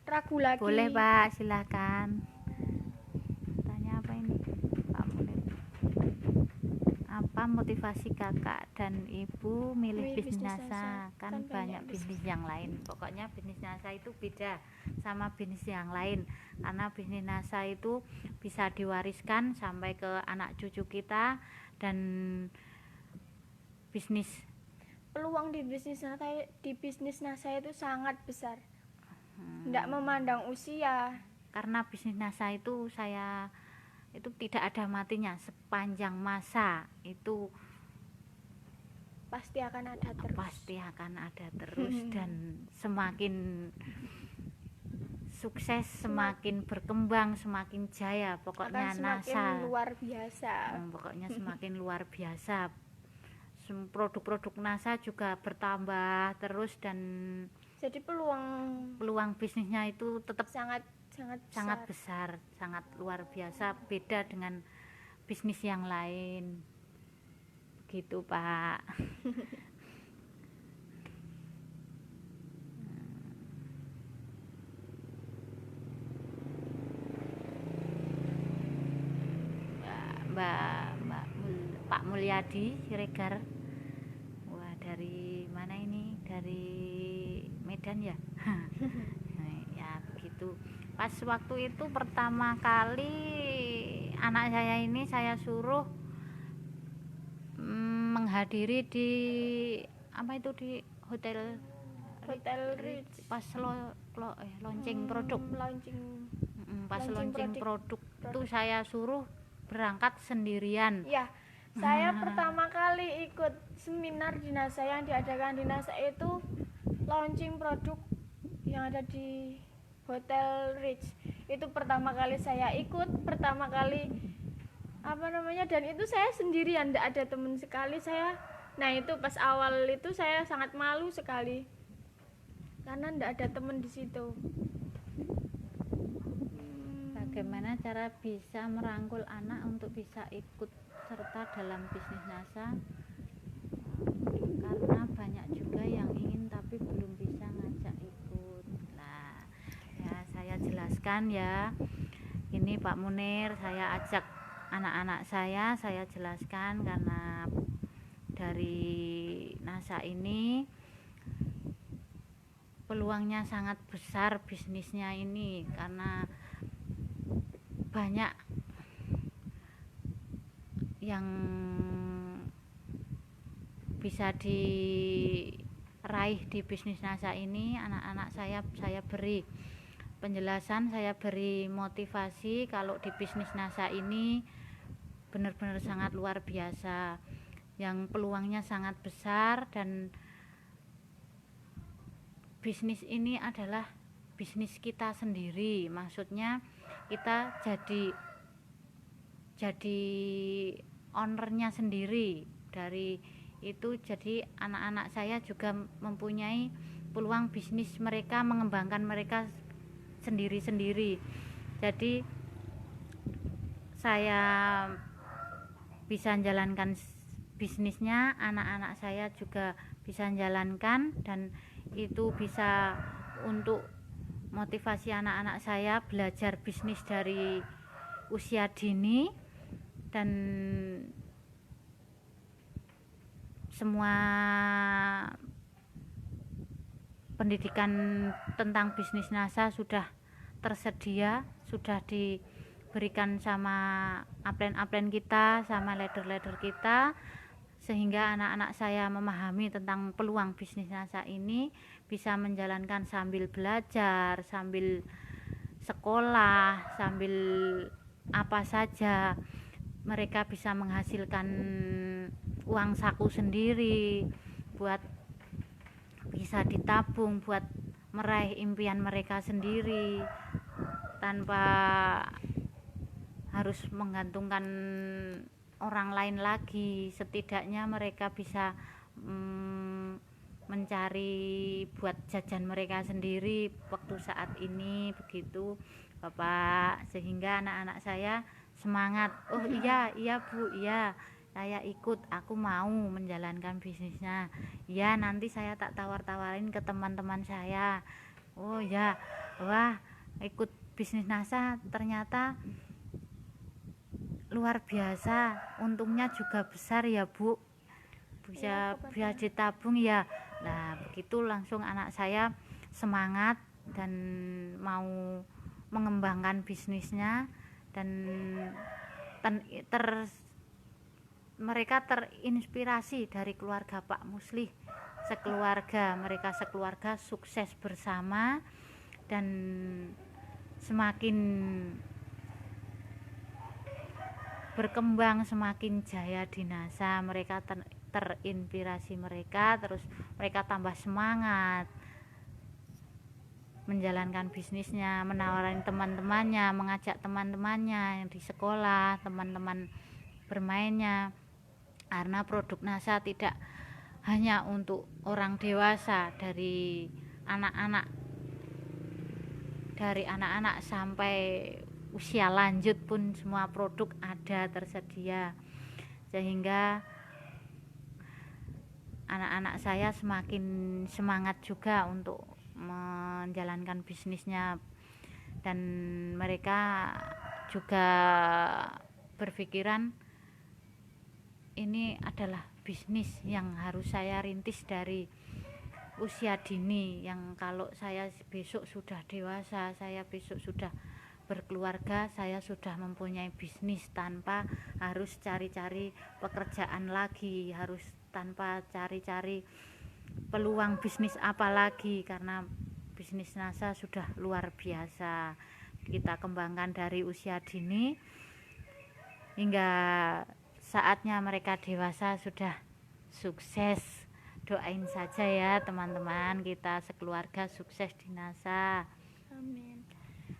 ragu lagi. Boleh Pak, silakan. Tanya apa ini Pak Munir? Apa motivasi kakak dan ibu milih bisnis NASA? Kan banyak bisnis yang lain. Pokoknya bisnis NASA itu beda sama bisnis yang lain, karena bisnis NASA itu bisa diwariskan sampai ke anak cucu kita, dan peluang di bisnis NASA itu sangat besar. Tidak memandang usia. Karena bisnis NASA itu tidak ada matinya, sepanjang masa itu pasti akan ada terus. Dan semakin sukses, semakin berkembang, semakin jaya, pokoknya NASA luar biasa. Pokoknya semakin luar biasa. Produk-produk NASA juga bertambah terus, dan jadi peluang bisnisnya itu tetap sangat besar, sangat luar biasa, beda dengan bisnis yang lain. Begitu Pak. Pak Mulyadi Siregar. Wah, dari mana ini? Dari Medan ya? Ya begitu. Pas waktu itu pertama kali anak saya ini saya suruh menghadiri di di hotel Ritz. Pas launching produk. Pas launching produk itu saya suruh berangkat sendirian. Ya, saya pertama kali ikut seminar di NASA yang diadakan di NASA itu launching produk yang ada di Hotel Ritz. Itu pertama kali saya ikut, dan itu saya sendirian, tidak ada teman sekali saya. Nah, itu pas awal itu saya sangat malu sekali karena tidak ada teman di situ. Bagaimana cara bisa merangkul anak untuk bisa ikut serta dalam bisnis NASA? Karena banyak juga yang ingin tapi belum bisa ngajak ikut. Nah, ya saya jelaskan ya. Ini Pak Munir, saya ajak anak-anak saya jelaskan, karena dari NASA ini peluangnya sangat besar bisnisnya ini, karena banyak yang bisa diraih di bisnis NASA ini. Anak-anak saya beri penjelasan, saya beri motivasi kalau di bisnis NASA ini benar-benar sangat luar biasa, yang peluangnya sangat besar, dan bisnis ini adalah bisnis kita sendiri. Maksudnya kita jadi ownernya sendiri. Dari itu jadi anak-anak saya juga mempunyai peluang bisnis, mereka mengembangkan mereka sendiri-sendiri. Jadi saya bisa menjalankan bisnisnya, anak-anak saya juga bisa menjalankan, dan itu bisa untuk motivasi anak-anak saya belajar bisnis dari usia dini, dan semua pendidikan tentang bisnis NASA sudah tersedia, sudah diberikan sama upline-upline kita, sama leader-leader kita, sehingga anak-anak saya memahami tentang peluang bisnis NASA ini, bisa menjalankan sambil belajar, sambil sekolah, sambil apa saja. Mereka bisa menghasilkan uang saku sendiri, buat bisa ditabung buat meraih impian mereka sendiri, tanpa harus menggantungkan orang lain lagi. Setidaknya mereka bisa mencari buat jajan mereka sendiri waktu saat ini, begitu Bapak. Sehingga anak-anak saya semangat, oh iya Bu, iya, saya ikut, aku mau menjalankan bisnisnya. Ya nanti saya tak tawar-tawarin ke teman-teman saya. Oh ya, wah ikut bisnis NASA ternyata luar biasa, untungnya juga besar ya Bu, bisa ditabung ya. Nah begitu langsung anak saya semangat dan mau mengembangkan bisnisnya, dan mereka terinspirasi dari keluarga Pak Muslih. Mereka sekeluarga sukses bersama dan semakin berkembang, semakin jaya di NASA. Mereka terinspirasi terus mereka tambah semangat menjalankan bisnisnya, menawarkan teman-temannya, mengajak teman-temannya yang di sekolah, teman-teman bermainnya. Karena produk NASA tidak hanya untuk orang dewasa, dari anak-anak sampai usia lanjut pun semua produk ada tersedia, sehingga anak-anak saya semakin semangat juga untuk menjalankan bisnisnya, dan mereka juga berpikiran ini adalah bisnis yang harus saya rintis dari usia dini, yang kalau saya besok sudah dewasa, saya besok sudah berkeluarga, saya sudah mempunyai bisnis tanpa harus cari-cari pekerjaan lagi, harus tanpa cari-cari peluang bisnis apa lagi, karena bisnis NASA sudah luar biasa. Kita kembangkan dari usia dini hingga saatnya mereka dewasa sudah sukses. Doain saja ya teman-teman, kita sekeluarga sukses di NASA. Amin.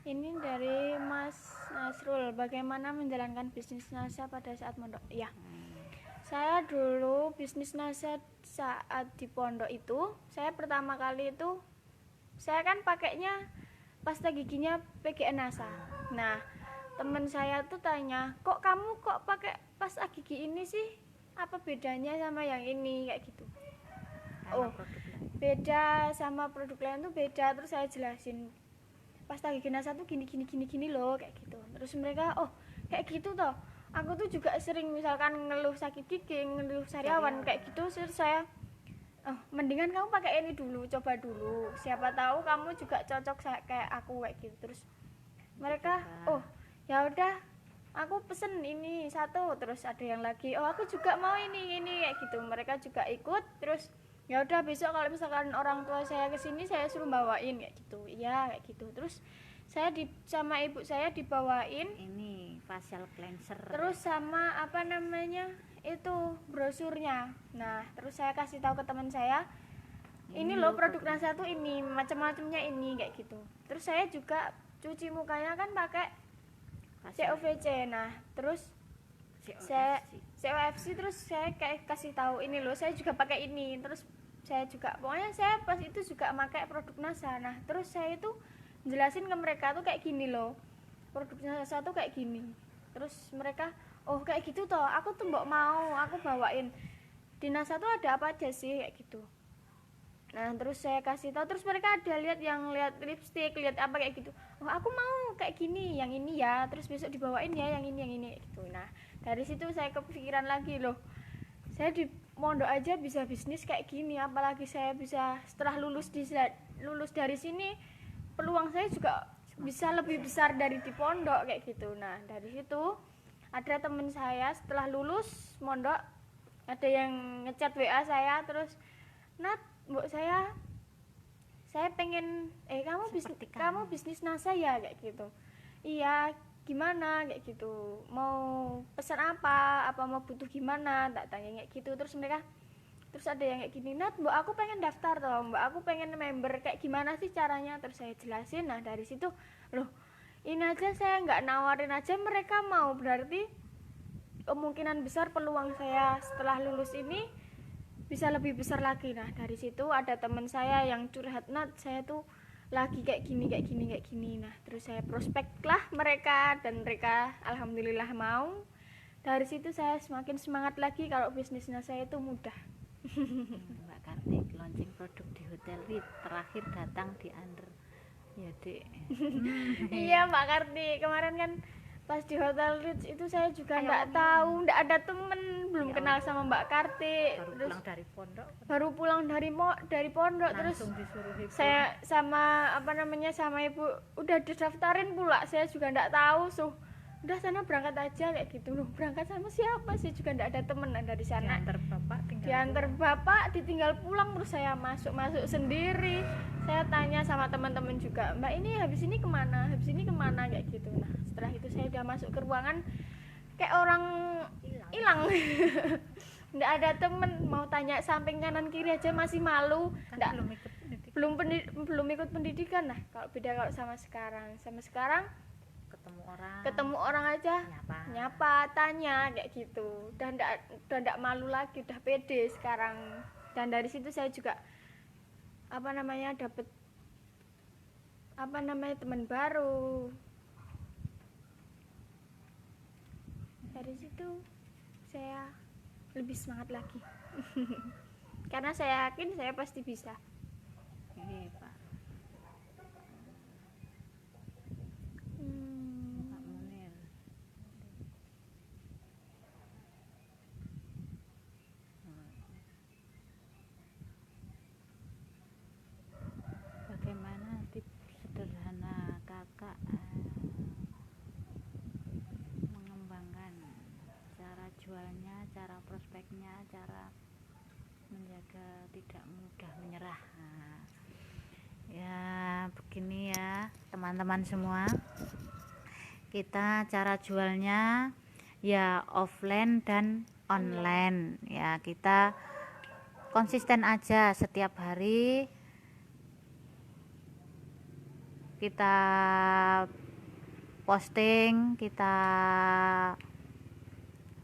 Ini dari Mas Nasrul, bagaimana menjalankan bisnis NASA pada saat mondok? Ya, saya dulu bisnis NASA saat di pondok itu, saya pertama kali itu, saya kan pakainya pasta giginya PGN NASA. Nah, temen saya tuh tanya, kok kamu kok pakai pasta gigi ini sih? Apa bedanya sama yang ini, kayak gitu. Oh, beda sama produk lain tuh beda. Terus saya jelasin, pasta gigi NASA tuh gini loh, kayak gitu. Terus mereka, oh kayak gitu toh. Aku tuh juga sering misalkan ngeluh sakit gigi, ngeluh sariawan kayak gitu. Terus saya, oh mendingan kamu pakai ini dulu, coba dulu. Siapa tahu kamu juga cocok kayak aku, kayak gitu. Terus mereka, oh ya udah, aku pesen ini satu. Terus ada yang lagi, oh aku juga mau ini kayak gitu. Mereka juga ikut. Terus ya udah, besok kalau misalkan orang tua saya kesini saya suruh bawain kayak gitu. Iya kayak gitu. Terus saya sama ibu saya dibawain ini facial cleanser, terus sama apa namanya itu brosurnya. Nah terus saya kasih tahu ke teman saya, ini loh produk NASA tuh ini macam-macamnya ini kayak gitu. Terus saya juga cuci mukanya kan pakai COVC. Nah terus saya COFC, terus saya kayak kasih tahu, ini loh saya juga pakai ini. Terus saya juga, pokoknya saya pas itu juga pakai produk NASA. Nah terus saya itu jelasin ke mereka tuh kayak gini loh, produk NASA tuh kayak gini. Terus mereka, oh kayak gitu toh, aku tuh mau aku bawain di NASA tuh ada apa aja sih kayak gitu. Nah terus saya kasih tahu, terus mereka ada lihat lipstick, lihat apa kayak gitu. Oh aku mau kayak gini, yang ini ya, terus besok dibawain ya yang ini kayak gitu. Nah dari situ saya kepikiran lagi, loh saya di mondok aja bisa bisnis kayak gini, apalagi saya bisa setelah lulus dari sini, peluang saya juga bisa lebih besar dari di pondok kayak gitu. Nah dari situ ada temen saya setelah lulus mondok, ada yang ngechat WA saya, terus Nat, mbok saya pengen kamu bisnis NASA ya kayak gitu. Iya gimana kayak gitu, mau pesan apa mau butuh gimana, tak tanya kayak gitu. Terus ada yang kayak gini, Nat mbak aku pengen daftar toh, mbak aku pengen member, kayak gimana sih caranya. Terus saya jelasin. Nah dari situ, loh ini aja saya nggak nawarin aja mereka mau, berarti kemungkinan besar peluang saya setelah lulus ini bisa lebih besar lagi. Nah dari situ ada teman saya yang curhat, Nat saya tuh lagi kayak gini. Nah terus saya prospek lah mereka, dan mereka alhamdulillah mau. Dari situ saya semakin semangat lagi kalau bisnis nasa itu mudah. Mbak Kartik launching produk di Hotel Ritz, terakhir datang di Under ya Dek. Iya Mbak Karti, kemarin kan pas di Hotel Ritz itu saya juga Ayo, nggak Om. tahu, nggak ada temen, belum Ya kenal sama Mbak Karti. Baru Terus pulang dari pondok baru pulang dari pondok, terus langsung disuruh ibu. saya sama sama ibu udah didaftarin pula, saya juga nggak tahu, udah sana berangkat aja kayak gitu. Loh, berangkat sama siapa, saya juga nggak ada temen dari sana. diantar bapak tinggal Diantar bapak, ditinggal pulang, terus saya masuk sendiri. Saya tanya sama teman-teman juga, Mbak ini habis ini kemana kayak gitu. Nah setelah itu saya udah masuk ke ruangan kayak orang hilang. Nggak ada temen, mau tanya samping kanan kiri aja masih malu. kan Nggak, belum ikut pendidikan, belum ikut pendidikan. Nah kalau beda kalau sama sekarang ketemu orang aja nyapa tanya kayak gitu, udah ndak malu lagi, udah pede sekarang. Dan dari situ saya juga dapet teman baru. Dari situ saya lebih semangat lagi. Karena saya yakin saya pasti bisa. iya Pak. Pak Munir. Bagaimana tips sederhana kakak mengembangkan cara jualnya, cara prospeknya, cara menjaga tidak mudah menyerah? Nah, ya begini ya teman-teman semua, kita cara jualnya ya offline dan online ya, kita konsisten aja, setiap hari kita posting, kita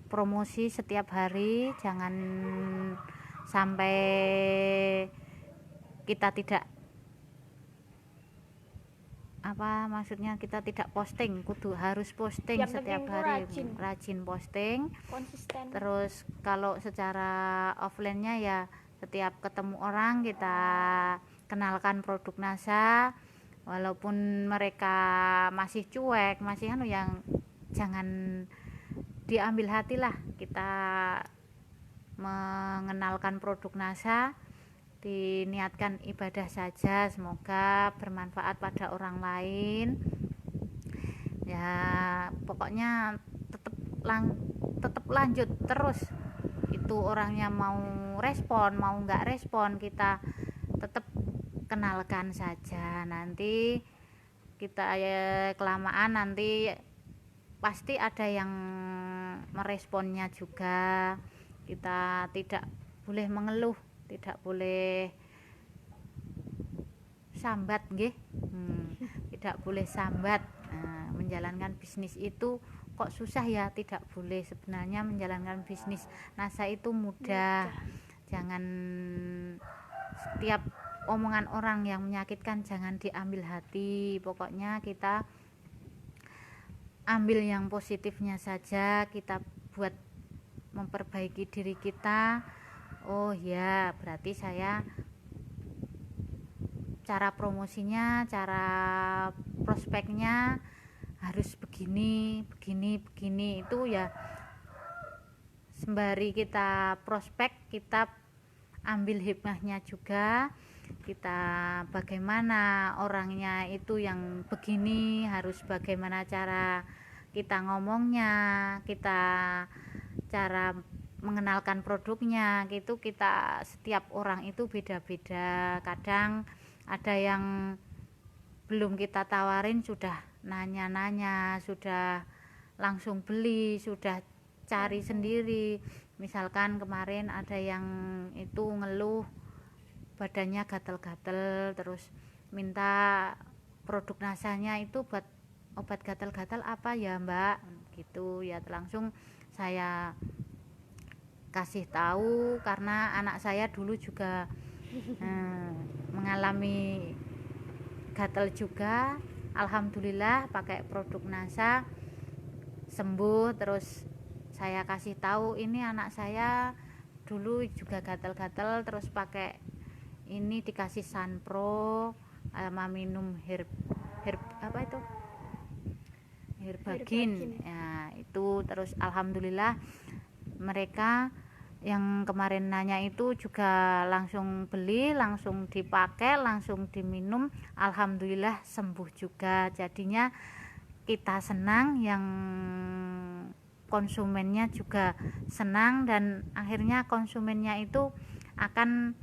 promosi setiap hari, jangan sampai kita tidak kita tidak posting, kudu harus posting Yang setiap penting hari, rajin. rajin posting. Konsisten. Terus kalau secara offline-nya ya setiap ketemu orang kita kenalkan produk NASA, walaupun mereka masih cuek, masih yang jangan diambil hati lah, kita mengenalkan produk NASA, diniatkan ibadah saja, semoga bermanfaat pada orang lain ya. Pokoknya tetap lanjut terus, itu orangnya mau respon mau nggak respon, kita tetap kenalkan saja. Nanti kita kelamaan nanti pasti ada yang meresponnya juga. Kita tidak boleh mengeluh, tidak boleh sambat nggih. Tidak boleh sambat. Nah, menjalankan bisnis itu kok susah ya, tidak boleh. Sebenarnya menjalankan bisnis NASA itu mudah. Jangan setiap omongan orang yang menyakitkan jangan diambil hati. Pokoknya kita ambil yang positifnya saja, kita buat memperbaiki diri kita. Oh ya, berarti saya cara promosinya, cara prospeknya harus begini. Itu ya, sembari kita prospek, kita ambil hikmahnya juga. Kita bagaimana orangnya itu yang begini, harus bagaimana cara kita ngomongnya, kita cara mengenalkan produknya gitu. Kita setiap orang itu beda-beda, kadang ada yang belum kita tawarin sudah nanya-nanya, sudah langsung beli, sudah cari sendiri. Misalkan kemarin ada yang itu ngeluh badannya gatal-gatal, terus minta produk nasanya itu buat obat gatal-gatal apa ya Mbak gitu ya. Langsung saya kasih tahu karena anak saya dulu juga mengalami gatal juga. Alhamdulillah pakai produk NASA sembuh, terus saya kasih tahu ini anak saya dulu juga gatal-gatal, terus pakai ini dikasih Sunpro sama minum herb apa itu, Herbagin ya itu. Terus alhamdulillah mereka yang kemarin nanya itu juga langsung beli, langsung dipakai, langsung diminum, alhamdulillah sembuh juga. Jadinya kita senang, yang konsumennya juga senang, dan akhirnya konsumennya itu akan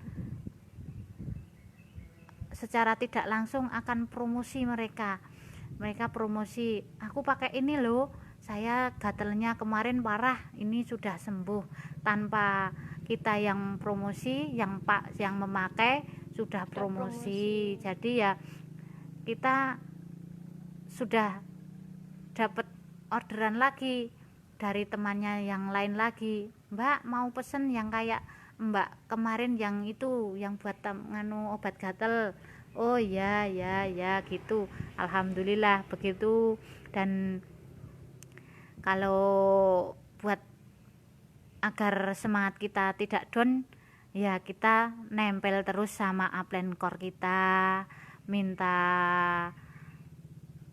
secara tidak langsung akan promosi, mereka promosi, aku pakai ini loh, saya gatelnya kemarin parah, ini sudah sembuh, tanpa kita yang promosi, yang memakai sudah promosi. Jadi ya kita sudah dapat orderan lagi dari temannya yang lain lagi, Mbak mau pesen yang kayak Mbak kemarin yang itu, yang buat obat gatel. Oh ya gitu, alhamdulillah begitu. Dan kalau buat agar semangat kita tidak down, ya kita nempel terus sama upline core kita, minta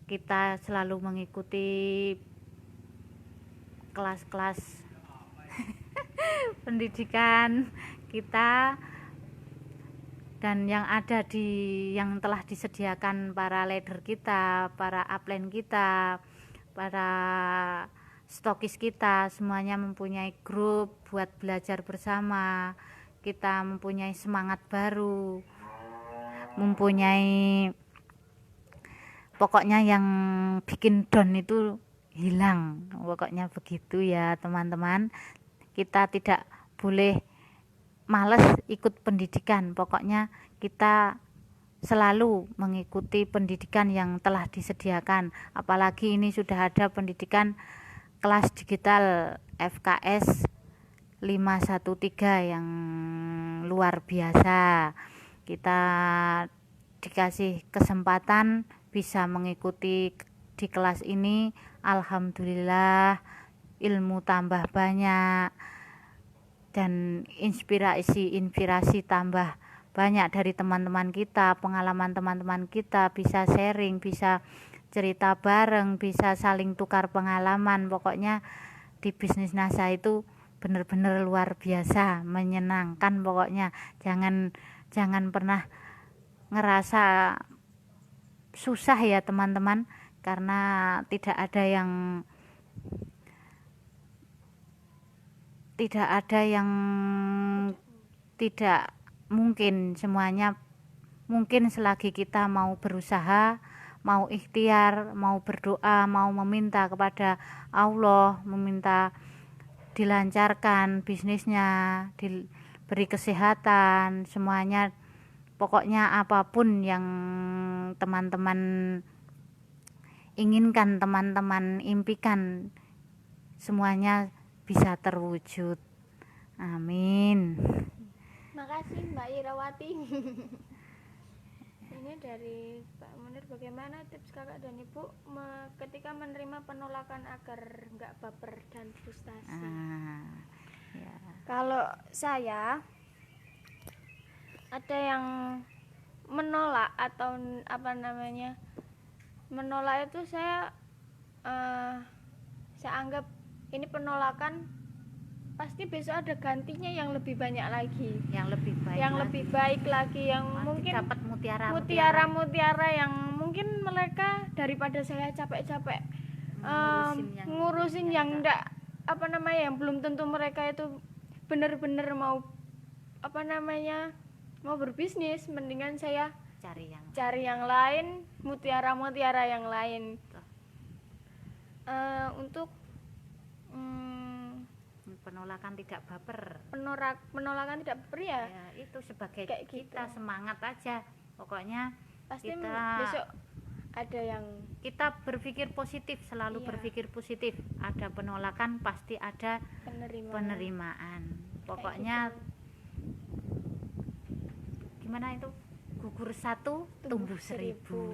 kita selalu mengikuti kelas-kelas pendidikan kita, dan yang ada yang telah disediakan para leader kita, para upline kita, para stokis kita, semuanya mempunyai grup buat belajar bersama. Kita mempunyai semangat baru, mempunyai, pokoknya yang bikin down itu hilang, pokoknya begitu ya teman-teman. Kita tidak boleh males ikut pendidikan, pokoknya kita selalu mengikuti pendidikan yang telah disediakan. Apalagi ini sudah ada pendidikan kelas digital FKS 513 yang luar biasa. Kita dikasih kesempatan bisa mengikuti di kelas ini, alhamdulillah ilmu tambah banyak, dan inspirasi tambah banyak dari teman-teman kita, pengalaman teman-teman kita, bisa sharing, bisa cerita bareng, bisa saling tukar pengalaman. Pokoknya di bisnis NASA itu benar-benar luar biasa, menyenangkan. Pokoknya jangan pernah ngerasa susah ya teman-teman, karena tidak ada yang tidak mungkin, semuanya mungkin selagi kita mau berusaha, mau ikhtiar, mau berdoa, mau meminta kepada Allah, meminta dilancarkan bisnisnya, diberi kesehatan, semuanya. Pokoknya apapun yang teman-teman inginkan, teman-teman impikan, semuanya bisa terwujud. Amin. Makasih Mbak Irawati. Ini dari Pak Munir, bagaimana tips kakak dan ibu ketika menerima penolakan agar nggak baper dan frustasi? Ya. Kalau saya ada yang menolak atau menolak itu saya anggap ini penolakan, pasti besok ada gantinya yang lebih banyak lagi, yang lebih baik lagi, yang mungkin dapat mutiara yang mungkin mereka daripada saya capek-capek ngurusin yang enggak yang belum tentu mereka itu benar-benar mau mau berbisnis, mendingan saya cari yang lain, mutiara yang lain. Untuk penolakan tidak baper, ya, itu sebagai kayak kita gitu. Semangat aja, pokoknya pasti kita besok ada yang kita berpikir positif, selalu berpikir positif. Ada penolakan pasti ada penerimaan. Pokoknya gitu. Gimana itu? gugur satu tumbuh seribu.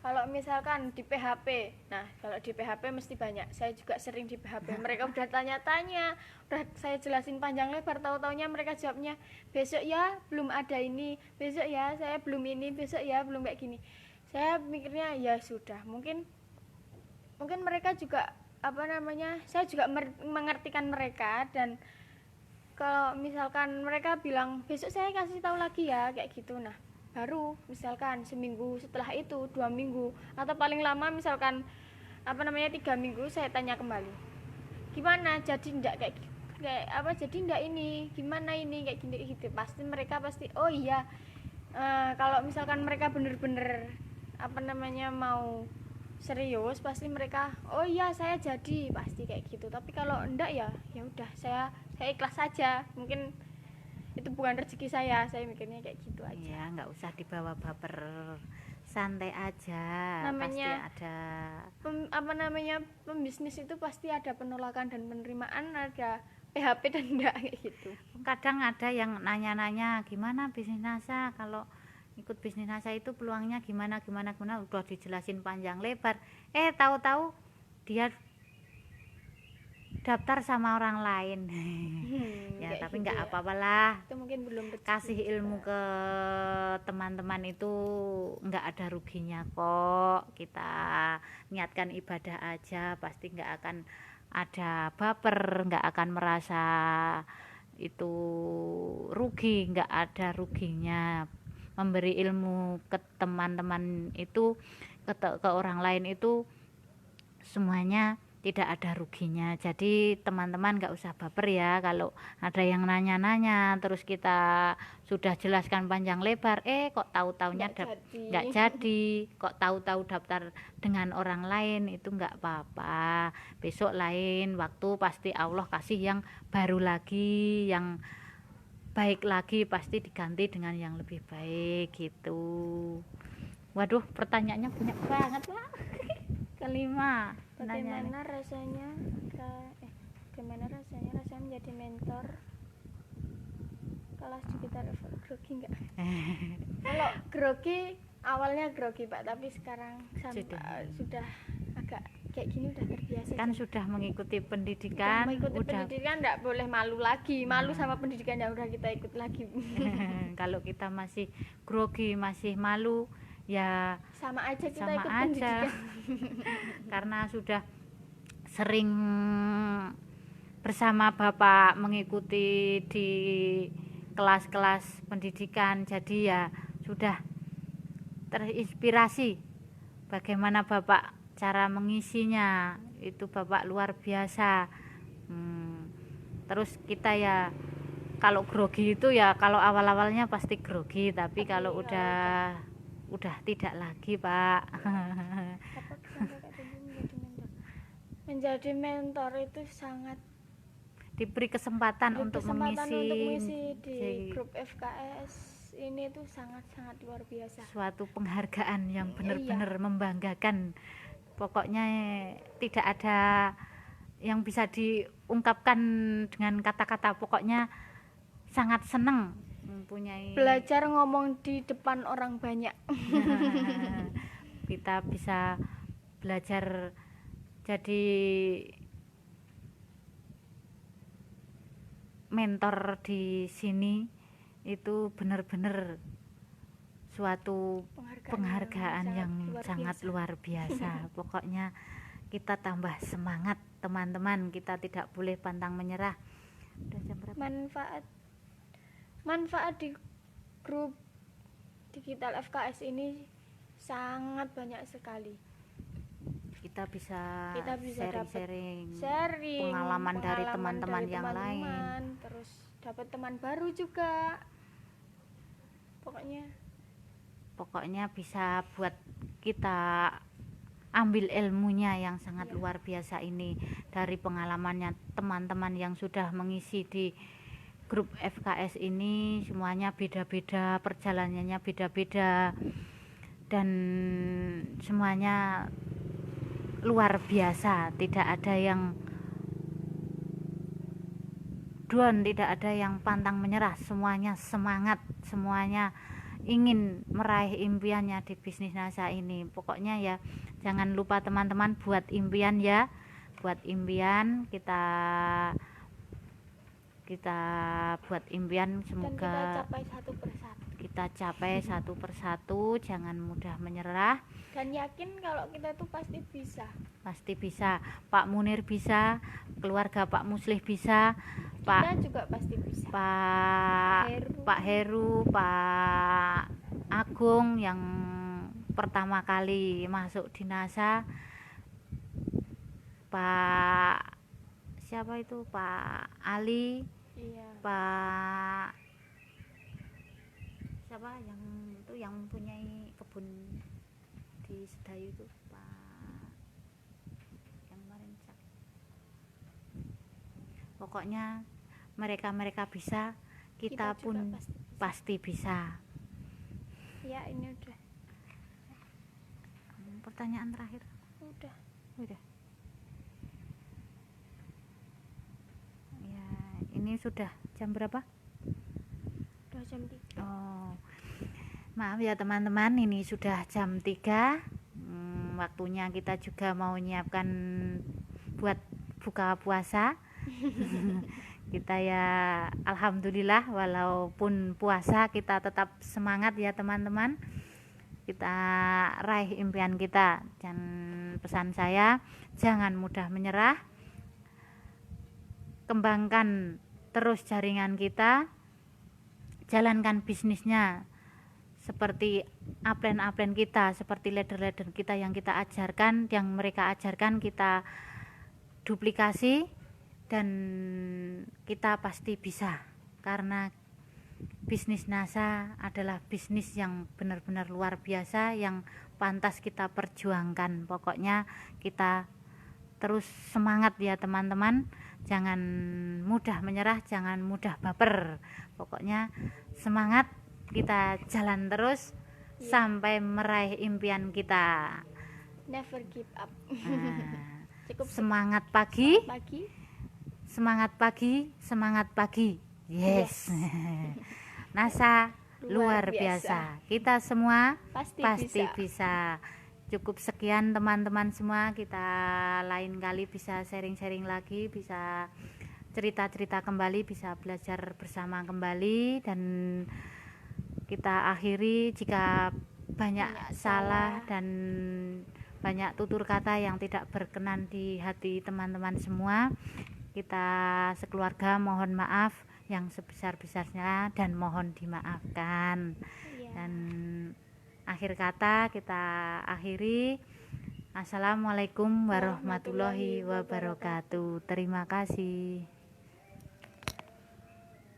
Kalau misalkan di PHP, nah kalau di PHP mesti banyak. Saya juga sering di PHP. Mereka udah tanya-tanya, udah saya jelasin panjang lebar, tahu-taunya mereka jawabnya besok ya belum ada ini, besok ya saya belum ini, besok ya belum kayak gini. Saya mikirnya ya sudah, mungkin mereka juga saya juga mengertikan mereka. Dan kalau misalkan mereka bilang besok saya kasih tahu lagi ya kayak gitu, nah baru misalkan seminggu setelah itu, 2 minggu, atau paling lama misalkan 3 minggu saya tanya kembali, gimana jadi enggak kayak jadi enggak ini, gimana ini kayak gini gitu. Mereka pasti oh iya. Kalau misalkan mereka bener-bener mau serius, pasti mereka oh iya saya jadi, pasti kayak gitu. Tapi kalau enggak ya udah, saya ikhlas saja. Mungkin itu bukan rezeki saya mikirnya kayak gitu aja. Ya nggak usah dibawa baper, santai aja. Namanya pasti ada pembisnis itu pasti ada penolakan dan penerimaan, ada PHP dan enggak kayak gitu. Kadang ada yang nanya-nanya gimana bisnis NASA, kalau ikut bisnis NASA itu peluangnya gimana, udah dijelasin panjang lebar, tahu-tahu dia daftar sama orang lain. Ya tapi nggak gitu apa-apa lah, itu mungkin belum rezeki kasih ilmu ke teman-teman itu nggak ada ruginya kok. Kita niatkan ibadah aja, pasti nggak akan ada baper, nggak akan merasa itu rugi, nggak ada ruginya. Memberi ilmu ke teman-teman itu, ke orang lain itu semuanya tidak ada ruginya. Jadi teman-teman nggak usah baper ya kalau ada yang nanya-nanya terus kita sudah jelaskan panjang lebar, kok tahu-taunya nggak jadi, kok tahu-tahu daftar dengan orang lain, itu nggak apa-apa. Besok lain waktu pasti Allah kasih yang baru lagi, yang baik lagi, pasti diganti dengan yang lebih baik gitu. Waduh, pertanyaannya banyak banget lah. Kelima, bagaimana rasanya menjadi mentor kelas digital grogi enggak? Kalau grogi awalnya grogi Pak, tapi sekarang sudah agak kayak gini, udah terbiasa. Kan sudah mengikuti pendidikan, pendidikan enggak boleh malu lagi, malu sama pendidikan yang udah kita ikut lagi. Kalau kita masih grogi, masih malu, ya sama aja kita sama ikut aja. pendidikan. Karena sudah sering bersama Bapak mengikuti di kelas-kelas pendidikan, jadi ya sudah terinspirasi bagaimana Bapak cara mengisinya, itu Bapak luar biasa. Terus kita ya kalau grogi itu ya, kalau awal-awalnya pasti grogi, tapi kalau udah tidak lagi Pak. Menjadi mentor itu sangat diberi kesempatan untuk mengisi di grup FKS ini tuh sangat-sangat luar biasa. Suatu penghargaan yang benar-benar membanggakan. Pokoknya tidak ada yang bisa diungkapkan dengan kata-kata. Pokoknya sangat senang mempunyai belajar ngomong di depan orang banyak. Kita bisa belajar jadi mentor di sini, itu benar-benar suatu penghargaan yang sangat luar biasa. Pokoknya kita tambah semangat teman-teman, kita tidak boleh pantang menyerah. Udah jam berapa? Manfaat di grup digital FKS ini sangat banyak sekali. Kita bisa sharing pengalaman dari teman-teman yang lain, terus dapat teman baru juga. Pokoknya bisa buat kita ambil ilmunya yang sangat luar biasa ini dari pengalamannya teman-teman yang sudah mengisi di grup FKS ini. Semuanya beda-beda, perjalanannya beda-beda, dan semuanya luar biasa. Tidak ada yang down, tidak ada yang pantang menyerah, semuanya semangat, semuanya ingin meraih impiannya di bisnis NASA ini. Pokoknya ya jangan lupa teman-teman buat impian ya, buat impian, kita buat impian, Dan semoga kita capai satu persatu, jangan mudah menyerah. Dan yakin kalau kita tuh pasti bisa. Pak Munir bisa, keluarga Pak Muslih bisa, Kita juga pasti bisa. Pak Heru, Pak Agung yang pertama kali masuk di NASA, Pak siapa itu, Pak Ali, Iya. Pak siapa yang mempunyai kebun di Sedayu itu, Pak yang kemarin sakit. Pokoknya mereka bisa, kita juga pun pasti bisa. Ya, ini udah. Pertanyaan terakhir. Udah. Ya, ini sudah jam berapa? Udah jam 3. Oh, maaf ya teman-teman, ini sudah jam 3. Waktunya kita juga mau nyiapkan buat buka puasa. Kita ya alhamdulillah walaupun puasa kita tetap semangat ya teman-teman. Kita raih impian kita, dan pesan saya jangan mudah menyerah. Kembangkan terus jaringan kita, jalankan bisnisnya seperti upline kita, seperti leader kita yang kita ajarkan, yang mereka ajarkan kita duplikasi, dan kita pasti bisa, karena bisnis NASA adalah bisnis yang benar-benar luar biasa, yang pantas kita perjuangkan. Pokoknya kita terus semangat ya teman-teman, jangan mudah menyerah, jangan mudah baper. Pokoknya semangat, kita jalan terus sampai meraih impian kita. Never give up. Semangat pagi. Semangat pagi. Yes. NASA luar biasa. Kita semua pasti bisa. Cukup sekian teman-teman semua, kita lain kali bisa sharing-sharing lagi, bisa cerita-cerita kembali, bisa belajar bersama kembali, dan kita akhiri jika banyak salah dan banyak tutur kata yang tidak berkenan di hati teman-teman semua. Kita sekeluarga mohon maaf yang sebesar-besarnya dan mohon dimaafkan. Dan akhir kata kita akhiri, assalamualaikum warahmatullahi wabarakatuh. Terima kasih.